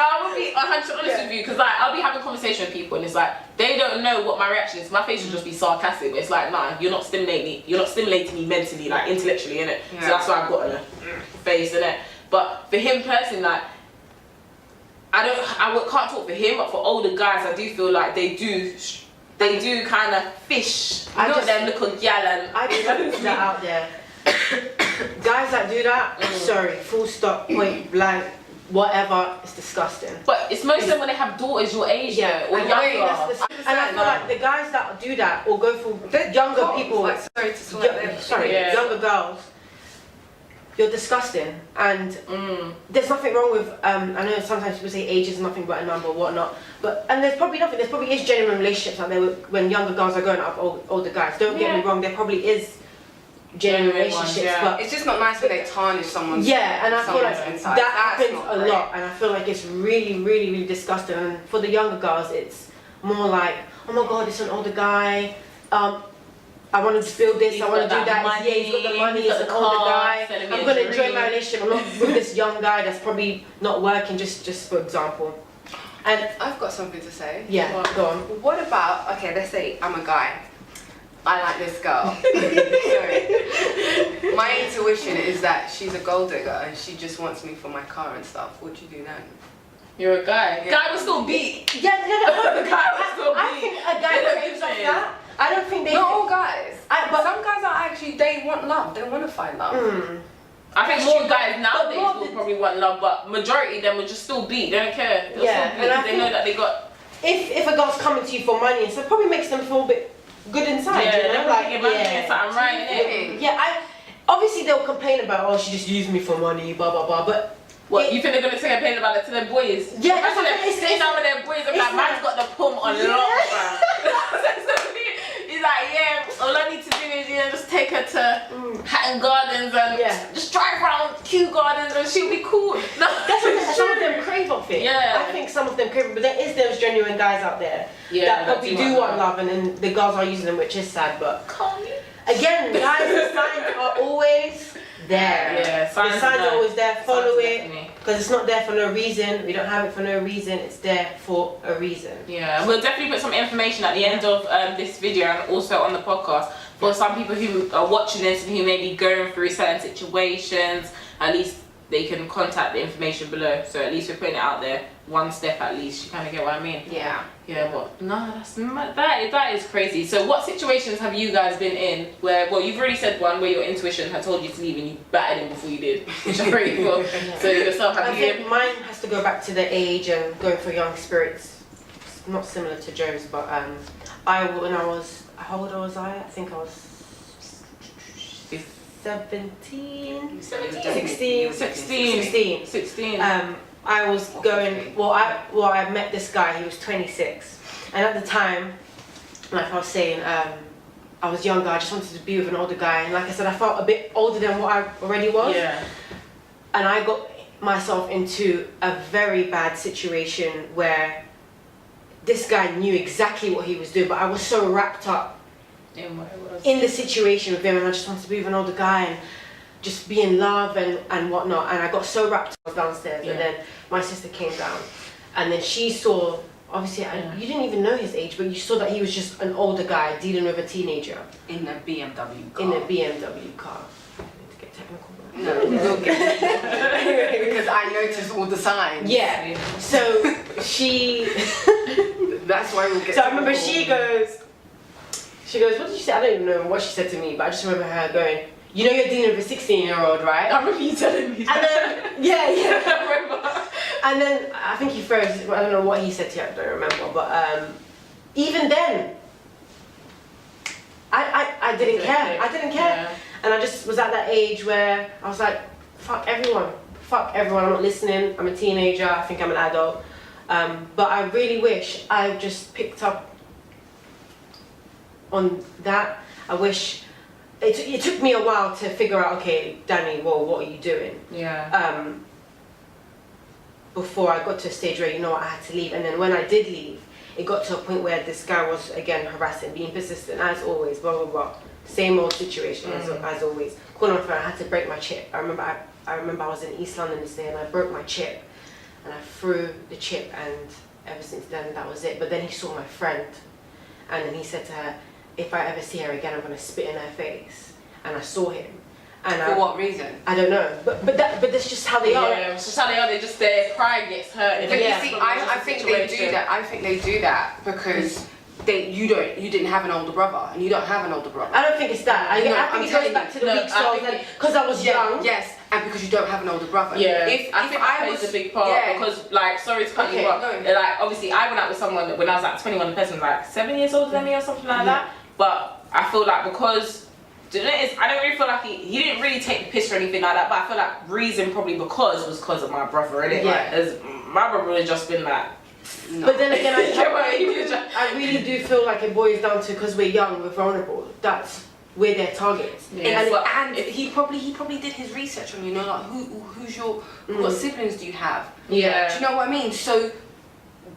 Speaker 1: I would be 100% honest with you because like I'll be having conversation with people and it's like they don't know what my reaction is. My face will just be sarcastic, but it's like, nah, you're not stimulating me mentally, like intellectually, innit? So that's why I've got a face, innit? But for him personally, like I can't talk for him, but for older guys, I do feel like they do kind of fish. I got them little gal and
Speaker 2: I just put that out there. Guys that do that, sorry, full stop, point blank, whatever, it's disgusting.
Speaker 1: But it's most of them when they have daughters your age, or younger.
Speaker 2: And I feel like the guys that do that or go for younger people, younger girls. You're disgusting, and there's nothing wrong with. I know sometimes people say age is nothing but a number, or whatnot, and there's probably nothing. There's probably is genuine relationships out there when younger girls are going up older guys. Don't get me wrong, there probably is genuine relationships, but
Speaker 3: it's just not nice when they tarnish someone's.
Speaker 2: Yeah, and I feel like that happens a lot, and I feel like it's really, really, really disgusting. And for the younger girls, it's more like, oh my god, it's an older guy. I want to build this, I want to do that. He's got the money, he's an older guy. I'm going to enjoy my relationship. I'm not with this young guy that's probably not working, just for example. And
Speaker 3: I've got something to say.
Speaker 2: yeah, go on.
Speaker 3: What about, okay, let's say I'm a guy. I like this girl. Sorry. My intuition is that she's a gold digger and she just wants me for my car and stuff. What do you do then?
Speaker 1: You're a guy.
Speaker 3: Yeah.
Speaker 1: Guy will still beat.
Speaker 2: Yeah, no.
Speaker 1: The guy will still
Speaker 2: I
Speaker 1: beat.
Speaker 2: think a guy craves off that. I don't think they.
Speaker 3: Not all guys.
Speaker 2: But
Speaker 3: some guys are actually, they want love. They want to find love.
Speaker 1: I think more guys nowadays
Speaker 2: more
Speaker 1: will probably want love, but majority of them will just still beat. They don't care. They'll
Speaker 2: Yeah,
Speaker 1: still beat
Speaker 2: and I
Speaker 1: because they know
Speaker 2: think
Speaker 1: that they got.
Speaker 2: If a girl's coming to you for money, so it probably makes them feel a bit good inside.
Speaker 1: Yeah,
Speaker 2: you know?
Speaker 1: they're
Speaker 2: Like,
Speaker 1: thinking about doing something right, innit?
Speaker 2: Yeah, obviously they'll complain about, oh, she just used me for money, blah blah blah. But
Speaker 1: What, you think they're gonna say complain about it to their boys?
Speaker 2: Yeah,
Speaker 1: Imagine them sitting down with their boys and like, man's got the pump on lock, fam. He's like, yeah, all I need to do is just take her to Hatton Gardens and just drive around Kew Gardens and she'll be cool. No,
Speaker 2: that's what some of them crave off it.
Speaker 1: Yeah.
Speaker 2: I think some of them crave it, but there is those genuine guys out there that probably do want love, and then the girls are using them, which is sad. But again, guys, the signs are always there.
Speaker 1: Yeah,
Speaker 2: the signs are always there. Follow it,
Speaker 1: definitely.
Speaker 2: because it's not there for no reason. We don't have it for no reason. It's there for a reason.
Speaker 1: Yeah, we'll definitely put some information at the end of this video and also on the podcast for some people who are watching this and who may be going through certain situations. At least they can contact the information below. So at least we're putting it out there, one step at least. You kind of get what I mean?
Speaker 3: Yeah.
Speaker 1: Yeah, but no, that is crazy. So what situations have you guys been in where, well, you've already said one where your intuition had told you to leave and you batted him before you did, which I'm pretty cool. So yourself,
Speaker 2: I
Speaker 1: have you?
Speaker 2: think mine has to go back to the age and going for young spirits. It's not similar to Joe's, but when I was, how old was I? I think I was 17, 16.
Speaker 1: 16.
Speaker 2: I was going, I met this guy, he was 26. And at the time, like I was saying, I was younger, I just wanted to be with an older guy. And like I said, I felt a bit older than what I already was.
Speaker 1: Yeah.
Speaker 2: And I got myself into a very bad situation where this guy knew exactly what he was doing, but I was so wrapped up in the situation with him, and I just wanted to be with an older guy and just be in love and whatnot. And I got so wrapped up downstairs, and then my sister came down, and then she saw, obviously, you didn't even know his age, but you saw that he was just an older guy dealing with a teenager.
Speaker 3: In a BMW car.
Speaker 2: In a BMW car. I need to get technical.
Speaker 3: No, because I noticed all the signs.
Speaker 2: Yeah. So she.
Speaker 3: That's why we'll get.
Speaker 2: So I remember she goes, what did she say? I don't even know what she said to me, but I just remember her going, you know you're dealing with a 16-year-old, right?
Speaker 1: I remember you telling me that.
Speaker 2: And then, yeah.
Speaker 1: I remember.
Speaker 2: And then I think he froze. I don't know what he said to you. I don't remember. But even then, I didn't care. I didn't care.
Speaker 1: Yeah.
Speaker 2: And I just was at that age where I was like, fuck everyone. Fuck everyone. I'm not listening. I'm a teenager. I think I'm an adult. But I really wish I just picked up on that. I wish it took me a while to figure out, okay, Danny, well, what are you doing?
Speaker 1: Yeah.
Speaker 2: Before I got to a stage where, you know what, I had to leave. And then when I did leave, it got to a point where this guy was, again, harassing, being persistent, as always, blah, blah, blah. Same old situation as always. Calling my friend, I had to break my chip. I remember I was in East London this day and I broke my chip. And I threw the chip, and ever since then, that was it. But then he saw my friend, and then he said to her, if I ever see her again, I'm going to spit in her face. And I saw him. And
Speaker 3: For what reason?
Speaker 2: I don't know. But that's just how they are.
Speaker 1: Yeah, it's just how they are. They just, their pride gets hurt.
Speaker 3: But you see, I think they do that. I think they do that because you didn't have an older brother, and you don't have an older brother.
Speaker 2: I don't think it's that. I think it goes back to the weak souls, because I was young.
Speaker 3: Yes, and because you don't have an older brother.
Speaker 1: Yeah, I think that plays a big part because, like, sorry to cut you off. Like, obviously, I went out with someone when I was like 21. The person was like 7 years older than me or something like that. But I feel like because I don't really feel like he didn't really take the piss or anything like that. But I feel like reason probably was because of my brother, innit?
Speaker 2: Yeah.
Speaker 1: Like, my brother would have just been like.
Speaker 2: No. But then again, I really do feel like it boils down to because we're young, we're vulnerable. We're their targets.
Speaker 3: Yeah. And he probably did his research on you. Know, like who's your what siblings do you have?
Speaker 1: Yeah.
Speaker 3: Do you know what I mean? So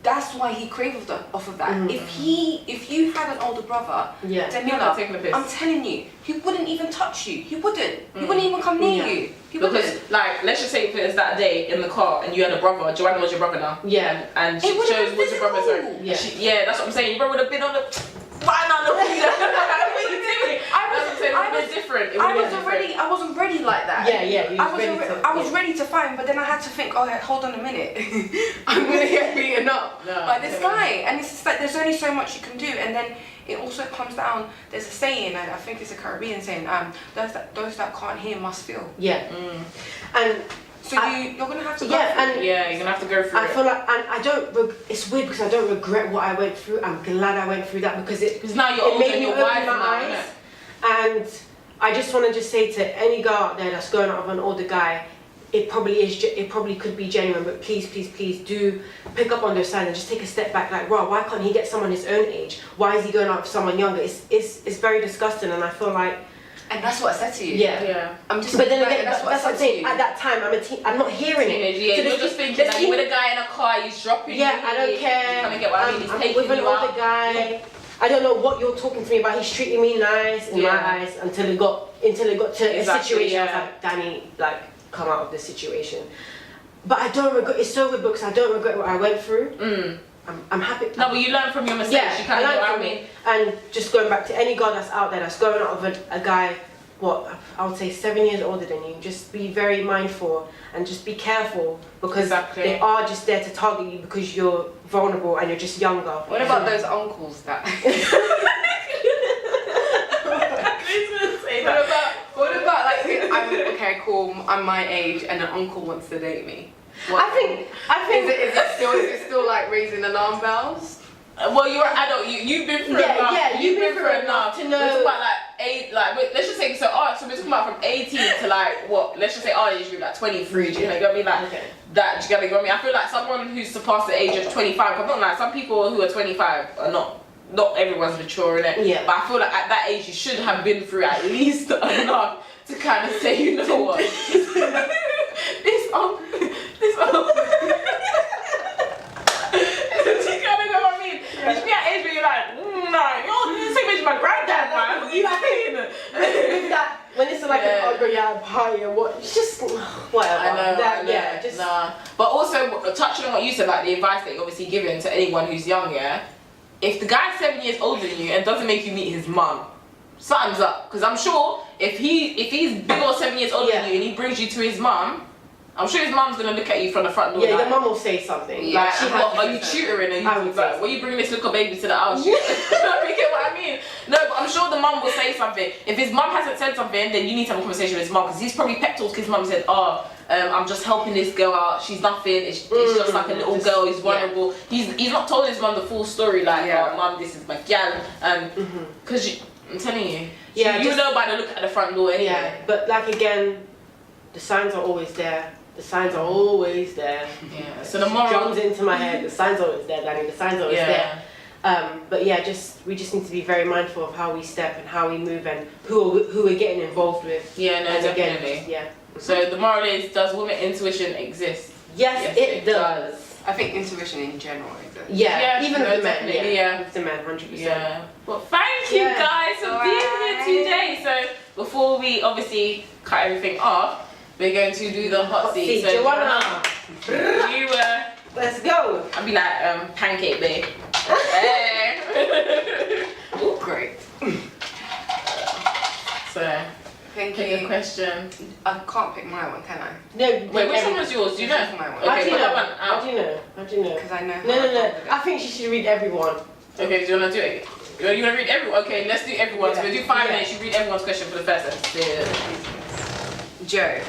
Speaker 3: that's why he craved off of that. If you had an older brother, Daniela,
Speaker 1: taking the piss.
Speaker 3: I'm telling you, he wouldn't even touch you. He wouldn't. He wouldn't even come near you. He
Speaker 1: because
Speaker 3: wouldn't.
Speaker 1: like, let's just say if it was that day in the car and you had a brother, Joanna was your brother now.
Speaker 2: Yeah.
Speaker 1: And she chose was your brother. Sorry.
Speaker 2: Yeah.
Speaker 1: That's what I'm saying. Your brother would have been on the. Why not look at
Speaker 3: I wasn't ready like that. I was ready to fight, but then I had to think, oh, hold on a minute. I'm gonna get beaten up by this guy. And it's just like there's only so much you can do, and then it also comes down, there's a saying, and I think it's a Caribbean saying, those that can't hear must feel.
Speaker 2: Yeah. And
Speaker 3: so you're gonna have to go
Speaker 2: through it.
Speaker 1: You're gonna have to go through it.
Speaker 2: I feel like, and I don't, it's weird because I don't regret what I went through. I'm glad I went through that because
Speaker 1: now you're older and you're wise
Speaker 2: my
Speaker 1: now,
Speaker 2: eyes. And I just want to just say to any girl out there that's going out with an older guy, it probably could be genuine, but please do pick up on those signs and just take a step back. Like, wow, why can't he get someone his own age? Why is he going out with someone younger? It's very disgusting, and I feel like.
Speaker 3: And that's what I said to you.
Speaker 2: Yeah.
Speaker 3: I'm just.
Speaker 2: But then again,
Speaker 3: that's
Speaker 2: what I'm saying. At that time, I'm not hearing it.
Speaker 1: Yeah, you're just thinking like with a guy in a car, he's dropping you.
Speaker 2: Yeah, I don't care.
Speaker 1: You kind of get what I mean. He's taking
Speaker 2: with an
Speaker 1: you
Speaker 2: older
Speaker 1: out.
Speaker 2: guy. Yeah. I don't know what you're talking to me about. He's treating me nice in my eyes until it got to a situation. I was like, Danny, like, come out of this situation. But I don't regret. It's so good because I don't regret what I went through. I'm happy.
Speaker 1: No, but you learn from your mistakes.
Speaker 2: Yeah,
Speaker 1: you kind of
Speaker 2: I
Speaker 1: know what I
Speaker 2: learned
Speaker 1: mean.
Speaker 2: from it. And just going back to any girl that's out there that's going out with a guy, what I would say 7 years older than you, just be very mindful and just be careful because they are just there to target you because you're vulnerable and you're just younger.
Speaker 3: What about those uncles that? What about like okay, cool, I'm my age and an uncle wants to date me?
Speaker 2: I think
Speaker 3: is it still like raising alarm bells?
Speaker 1: Well, you're an adult. You've been through enough.
Speaker 2: Yeah, you've been through enough to know.
Speaker 1: We're talking about let's just say so we're talking about from 18 to like what? Let's just say our age group like 23. Do you know what I mean? Like that. Do you get what I mean? I feel like someone who's surpassed the age of 25. I'm not like some people who are 25 are not. Not everyone's mature in it. Yeah. But I feel like at that age you should have been through at least enough to kind of say, you know what? this you kind of know what I mean? You should be at age where you're like, nah, you're the same age as my granddad, man. You
Speaker 2: with that, when it's like an ugly party or what, it's just whatever.
Speaker 1: I know. But also touching on what you said, like the advice that you're obviously giving to anyone who's young, if the guy's 7 years older than you and doesn't make you meet his mum, something's up. Because I'm sure if he's big or 7 years older than you and he brings you to his mum, I'm sure his mum's gonna look at you from the front door.
Speaker 2: Yeah, the mum will say something.
Speaker 1: Yeah, like, are you tutoring? And he's like, well, you bringing this little baby to the house? You get what I mean? No, but I'm sure the mum will say something. If his mum hasn't said something, then you need to have a conversation with his mum because he's probably pep talked his mum and said, I'm just helping this girl out. She's nothing. It's just like a little girl. He's vulnerable. He's not told his mum the full story. Like, mum, this is my gal. Because I'm telling you, you know by the look at the front door anyway.
Speaker 2: Yeah, but like again, the signs are always there. The signs are always there.
Speaker 1: Yeah. So the moral
Speaker 2: drums into my head. The signs are always there, Danny. The signs are always there. But yeah, we just need to be very mindful of how we step and how we move and who we're getting involved with.
Speaker 1: Yeah, no, definitely.
Speaker 2: Again,
Speaker 1: So the moral is, does women intuition exist?
Speaker 2: Yes, it does.
Speaker 3: I think intuition in general exists.
Speaker 2: Yeah, even with the men.
Speaker 1: Yeah,
Speaker 2: with the men, 100%.
Speaker 1: Yeah. Well, thank you guys for being here today. So before we obviously cut everything off, we're going to do the hot seat. So
Speaker 2: Joanna,
Speaker 1: you
Speaker 2: let's go.
Speaker 1: I'll be like pancake babe.
Speaker 3: Oh, great.
Speaker 1: So
Speaker 3: thank
Speaker 1: pick
Speaker 3: you.
Speaker 1: a question.
Speaker 3: I can't pick my one, can I?
Speaker 2: No.
Speaker 1: Wait, which one was yours? Do you know?
Speaker 3: My one.
Speaker 1: Okay,
Speaker 2: How do you know? How do you know?
Speaker 3: Because I know.
Speaker 2: No. I think she should read everyone.
Speaker 1: Okay, do you want to do it? You want to read everyone? Okay, let's do everyone. So we'll do 5 minutes. You read everyone's question for the first episode.
Speaker 3: Joe.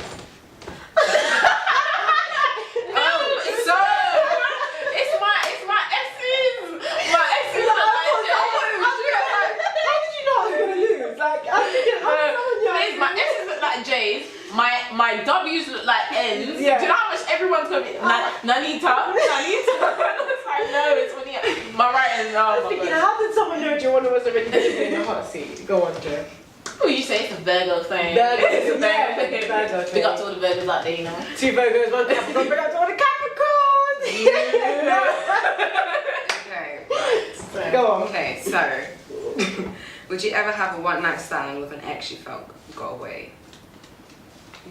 Speaker 1: J's, my W's look like N's.
Speaker 2: Yeah.
Speaker 1: Do you know how much everyone's gonna be? Nanita. I know it's funny. My writing. Oh my God.
Speaker 2: How did someone know Joanna was already in the hot seat? Go on, Joe.
Speaker 1: Oh, you say it's a Virgo thing.
Speaker 2: It's a
Speaker 1: Virgo thing.
Speaker 2: Virgo thing.
Speaker 1: Big up to all the Virgos out there, you know.
Speaker 2: 2 Virgos, 1 Capricorn. Big up to all the Capricorns.
Speaker 3: Okay, right.
Speaker 2: Go on.
Speaker 3: Okay, so would you ever have a one night stand with an ex you felt got away?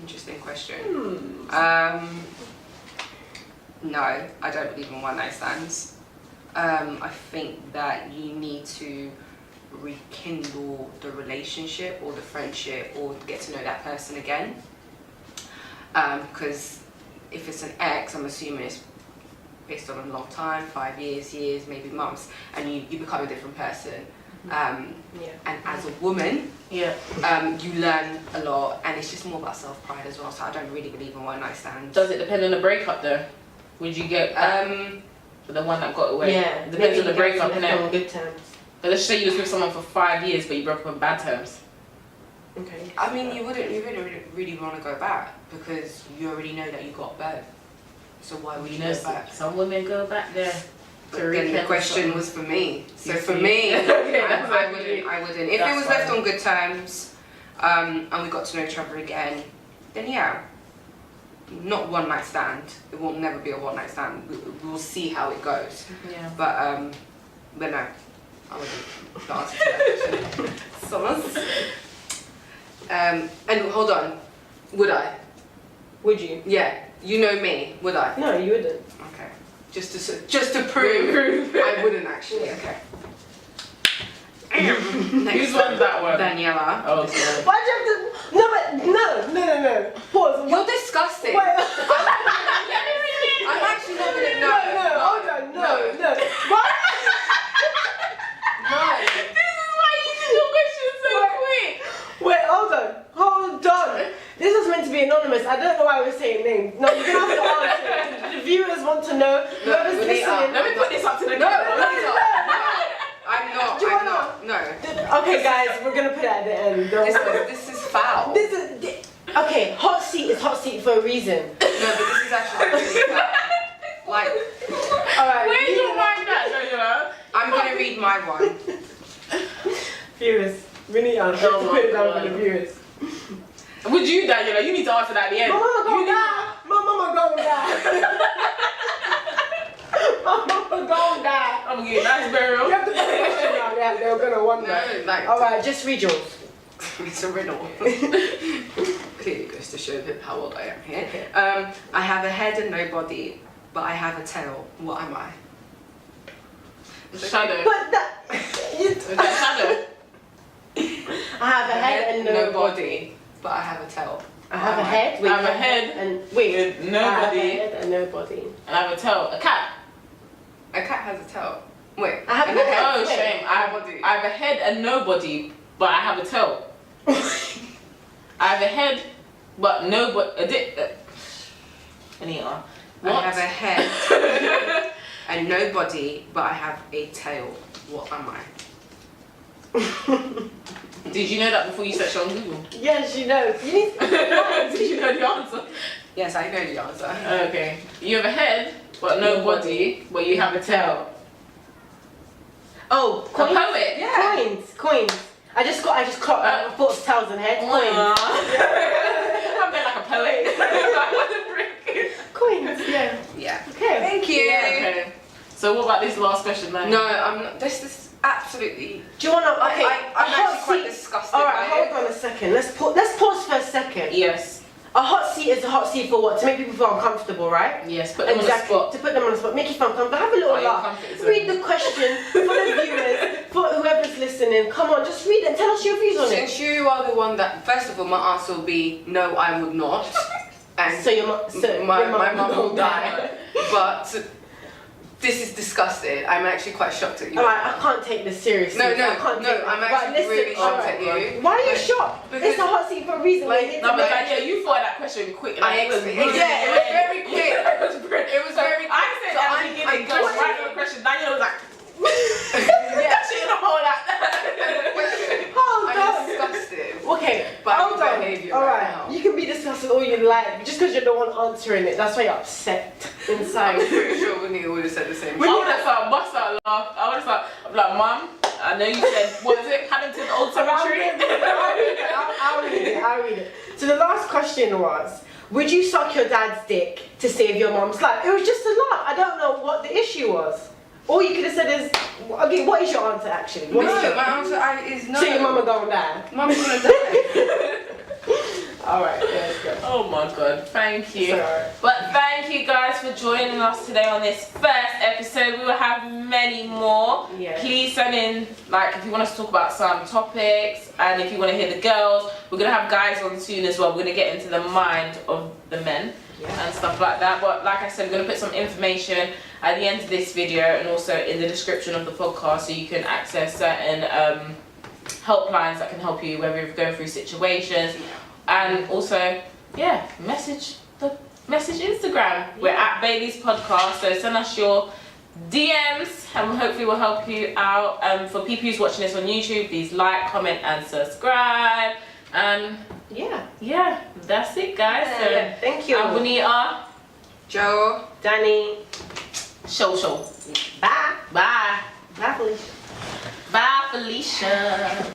Speaker 3: Interesting question. No, I don't believe in one night stands. I think that you need to rekindle the relationship or the friendship or get to know that person again. Because if it's an ex, I'm assuming it's based on a long time, 5 years, maybe months, and you become a different person. And as a woman, you learn a lot, and it's just more about self-pride as well, so I don't really believe in one night stands.
Speaker 1: Does it depend on the breakup though? Would you get the one that got away?
Speaker 2: Yeah,
Speaker 1: It depends on the breakup, innit?
Speaker 2: on good terms.
Speaker 1: But let's say you was with someone for 5 years, but you broke up on bad terms.
Speaker 2: Okay.
Speaker 3: I mean, you wouldn't really want to go back because you already know that you got burned. So why would you go back?
Speaker 1: Some women go back there.
Speaker 3: But then the question was for me. So for me, I wouldn't. If it was left on good terms, and we got to know each other again, then yeah. Not one night stand. It will never be a one night stand. We'll see how it goes.
Speaker 1: Yeah.
Speaker 3: But no, I wouldn't. The answer to that question. Someone's. And hold on, would I?
Speaker 2: Would you?
Speaker 3: Yeah, you know me. Would I?
Speaker 2: No, you wouldn't.
Speaker 3: Okay. Just to prove, I wouldn't actually. Okay.
Speaker 1: Whose one's that one?
Speaker 3: Daniela.
Speaker 1: Oh, sorry.
Speaker 2: Why'd you have to? No. Pause.
Speaker 3: You're disgusting.
Speaker 2: Wait.
Speaker 3: I'm actually not gonna. No.
Speaker 2: Hold on. No. Why?
Speaker 3: No.
Speaker 1: This is why you did your question so quick.
Speaker 2: Wait, hold on. This was meant to be anonymous. I don't know why I was saying names. No, you're gonna have to answer. The viewers want to know. Whoever's listening.
Speaker 1: Let me put this up to the
Speaker 3: No,
Speaker 1: camera.
Speaker 3: I'm not.
Speaker 2: Do you
Speaker 3: I'm
Speaker 2: wanna-
Speaker 3: not. No.
Speaker 2: Okay, guys, we're gonna put it at the end. Don't worry.
Speaker 3: This is foul.
Speaker 2: Okay, hot seat is hot seat for a reason.
Speaker 3: No, but this is actually really foul. Like,
Speaker 2: Alright.
Speaker 1: Where's your mind at, Daniela?
Speaker 3: I'm gonna read my one.
Speaker 2: Viewers, we need to put it down for the viewers.
Speaker 1: Would you, Daniela? You need to answer that at the end.
Speaker 2: My mama gonna die. My mama gonna die.
Speaker 1: I'm gonna get a nice burial.
Speaker 2: You have to put a question out there. They're gonna wonder.
Speaker 3: No, like.
Speaker 2: Alright, just read yours.
Speaker 3: It's a riddle. Clearly goes to show how old I am here.
Speaker 2: Okay.
Speaker 3: I have a head and no body, but I have a tail. What am I?
Speaker 1: Shadow.
Speaker 2: But that.
Speaker 1: Shadow.
Speaker 2: I have a head and no body.
Speaker 3: body, but I have a tail.
Speaker 2: I have a head.
Speaker 1: I have a head
Speaker 2: and wait.
Speaker 1: with no
Speaker 2: I have a
Speaker 1: body.
Speaker 2: head and no body.
Speaker 1: And I have a tail. A cat.
Speaker 3: A cat has a tail. Wait.
Speaker 2: I have
Speaker 3: and
Speaker 2: a
Speaker 3: a head.
Speaker 1: Oh,
Speaker 2: Wait.
Speaker 1: shame. I have a head and no body, but I have a tail. I have a head, but no body. Anyhow.
Speaker 3: I have a head and no body, but I have a tail. What am I?
Speaker 1: Did you know that before you searched on Google?
Speaker 2: Yes, she knows. You need
Speaker 1: Did you know the answer?
Speaker 3: Yes, I know the answer.
Speaker 1: Okay. You have a head, but no body, but you have a tail.
Speaker 2: Oh,
Speaker 1: A
Speaker 2: coins.
Speaker 1: poet.
Speaker 3: Yeah.
Speaker 2: Coins. I just clocked. I thought it was tails and heads. Coins.
Speaker 1: I'm there like a poet.
Speaker 2: Coins. Yeah.
Speaker 3: Yeah.
Speaker 2: Okay.
Speaker 3: Thank you.
Speaker 1: Okay. So what about this last question, man?
Speaker 3: No, I'm not. This is absolutely.
Speaker 2: Do you wanna? Okay.
Speaker 3: I'm actually quite disgusted.
Speaker 2: All right, hold on a second. Let's pause for a second.
Speaker 1: Yes.
Speaker 2: A hot seat is a hot seat for what? To make people feel uncomfortable, right?
Speaker 1: Yes. Put them
Speaker 2: Exactly.
Speaker 1: on the spot.
Speaker 2: To put them on the spot, make you feel uncomfortable. Have a little
Speaker 1: Oh, you're
Speaker 2: laugh.
Speaker 1: comfortable.
Speaker 2: Read the question for the viewers, for whoever's listening. Come on, just read it and tell us your views on it.
Speaker 3: Since you are the one that, first of all, my answer will be no, I would not. And
Speaker 2: So
Speaker 3: my mum will die. But this is disgusting. I'm actually quite shocked at you.
Speaker 2: Alright, I can't take this seriously.
Speaker 3: No,
Speaker 2: I can't take
Speaker 3: I'm
Speaker 2: this.
Speaker 3: actually
Speaker 2: Right,
Speaker 3: really
Speaker 2: listen,
Speaker 3: shocked
Speaker 2: alright.
Speaker 3: at you.
Speaker 2: Why are you
Speaker 3: Like,
Speaker 2: shocked?
Speaker 3: because-
Speaker 2: It's a hot seat for a reason.
Speaker 3: Like,
Speaker 2: We're here to
Speaker 1: No, but
Speaker 2: make-
Speaker 1: Danielle, you thought that question quick.
Speaker 3: Yeah, it was very quick. It was very.
Speaker 1: I said
Speaker 3: So
Speaker 1: at the
Speaker 3: I'm
Speaker 1: beginning, go
Speaker 3: just-
Speaker 1: right on the question. Danielle was like,
Speaker 3: Yeah.
Speaker 1: she didn't know that.
Speaker 2: Hold
Speaker 3: I'm
Speaker 2: on.
Speaker 3: disgusted.
Speaker 2: Okay,
Speaker 3: By
Speaker 2: hold
Speaker 3: your
Speaker 2: on.
Speaker 3: behaviour
Speaker 2: Alright,
Speaker 3: right now.
Speaker 2: you can be disgusted all you like, just because you're the one answering it. That's why you're upset
Speaker 3: I'm
Speaker 2: inside.
Speaker 3: pretty sure Winnie would have said the same
Speaker 1: I
Speaker 3: thing.
Speaker 1: would have started bust out laugh. I would have started, I'm like, Mum, I know you said, what is it, Paddington Old Cemetery?
Speaker 2: I'll read it. So the last question was, would you suck your dad's dick to save your mom's life? It was just a laugh. I don't know what the issue was. All you could have said is, okay, what is your answer actually? What is your...
Speaker 3: my answer is no.
Speaker 2: So your mama gonna die?
Speaker 3: Mama's gonna die.
Speaker 2: Alright, let's go.
Speaker 1: Oh my god, thank you.
Speaker 2: Sorry.
Speaker 1: But thank you guys for joining us today on this first episode. We will have many more.
Speaker 2: Yeah.
Speaker 1: Please send in, like, if you want us to talk about some topics, and if you want to hear the girls, we're going to have guys on soon as well. We're going to get into the mind of the men and stuff like that. But like I said, we're going to put some information at the end of this video and also in the description of the podcast so you can access certain helplines that can help you whether you're going through situations. And also, message Instagram. We're at Bailey's Podcast, so send us your DMs and hopefully we'll help you out. For people who's watching this on YouTube, please like, comment and subscribe. And yeah, that's it guys. So
Speaker 2: thank you.
Speaker 1: I'm Waneta.
Speaker 3: Joe.
Speaker 2: Danny.
Speaker 1: Show.
Speaker 2: Bye.
Speaker 1: Bye.
Speaker 2: Bye, Felicia.
Speaker 1: Bye, Felicia.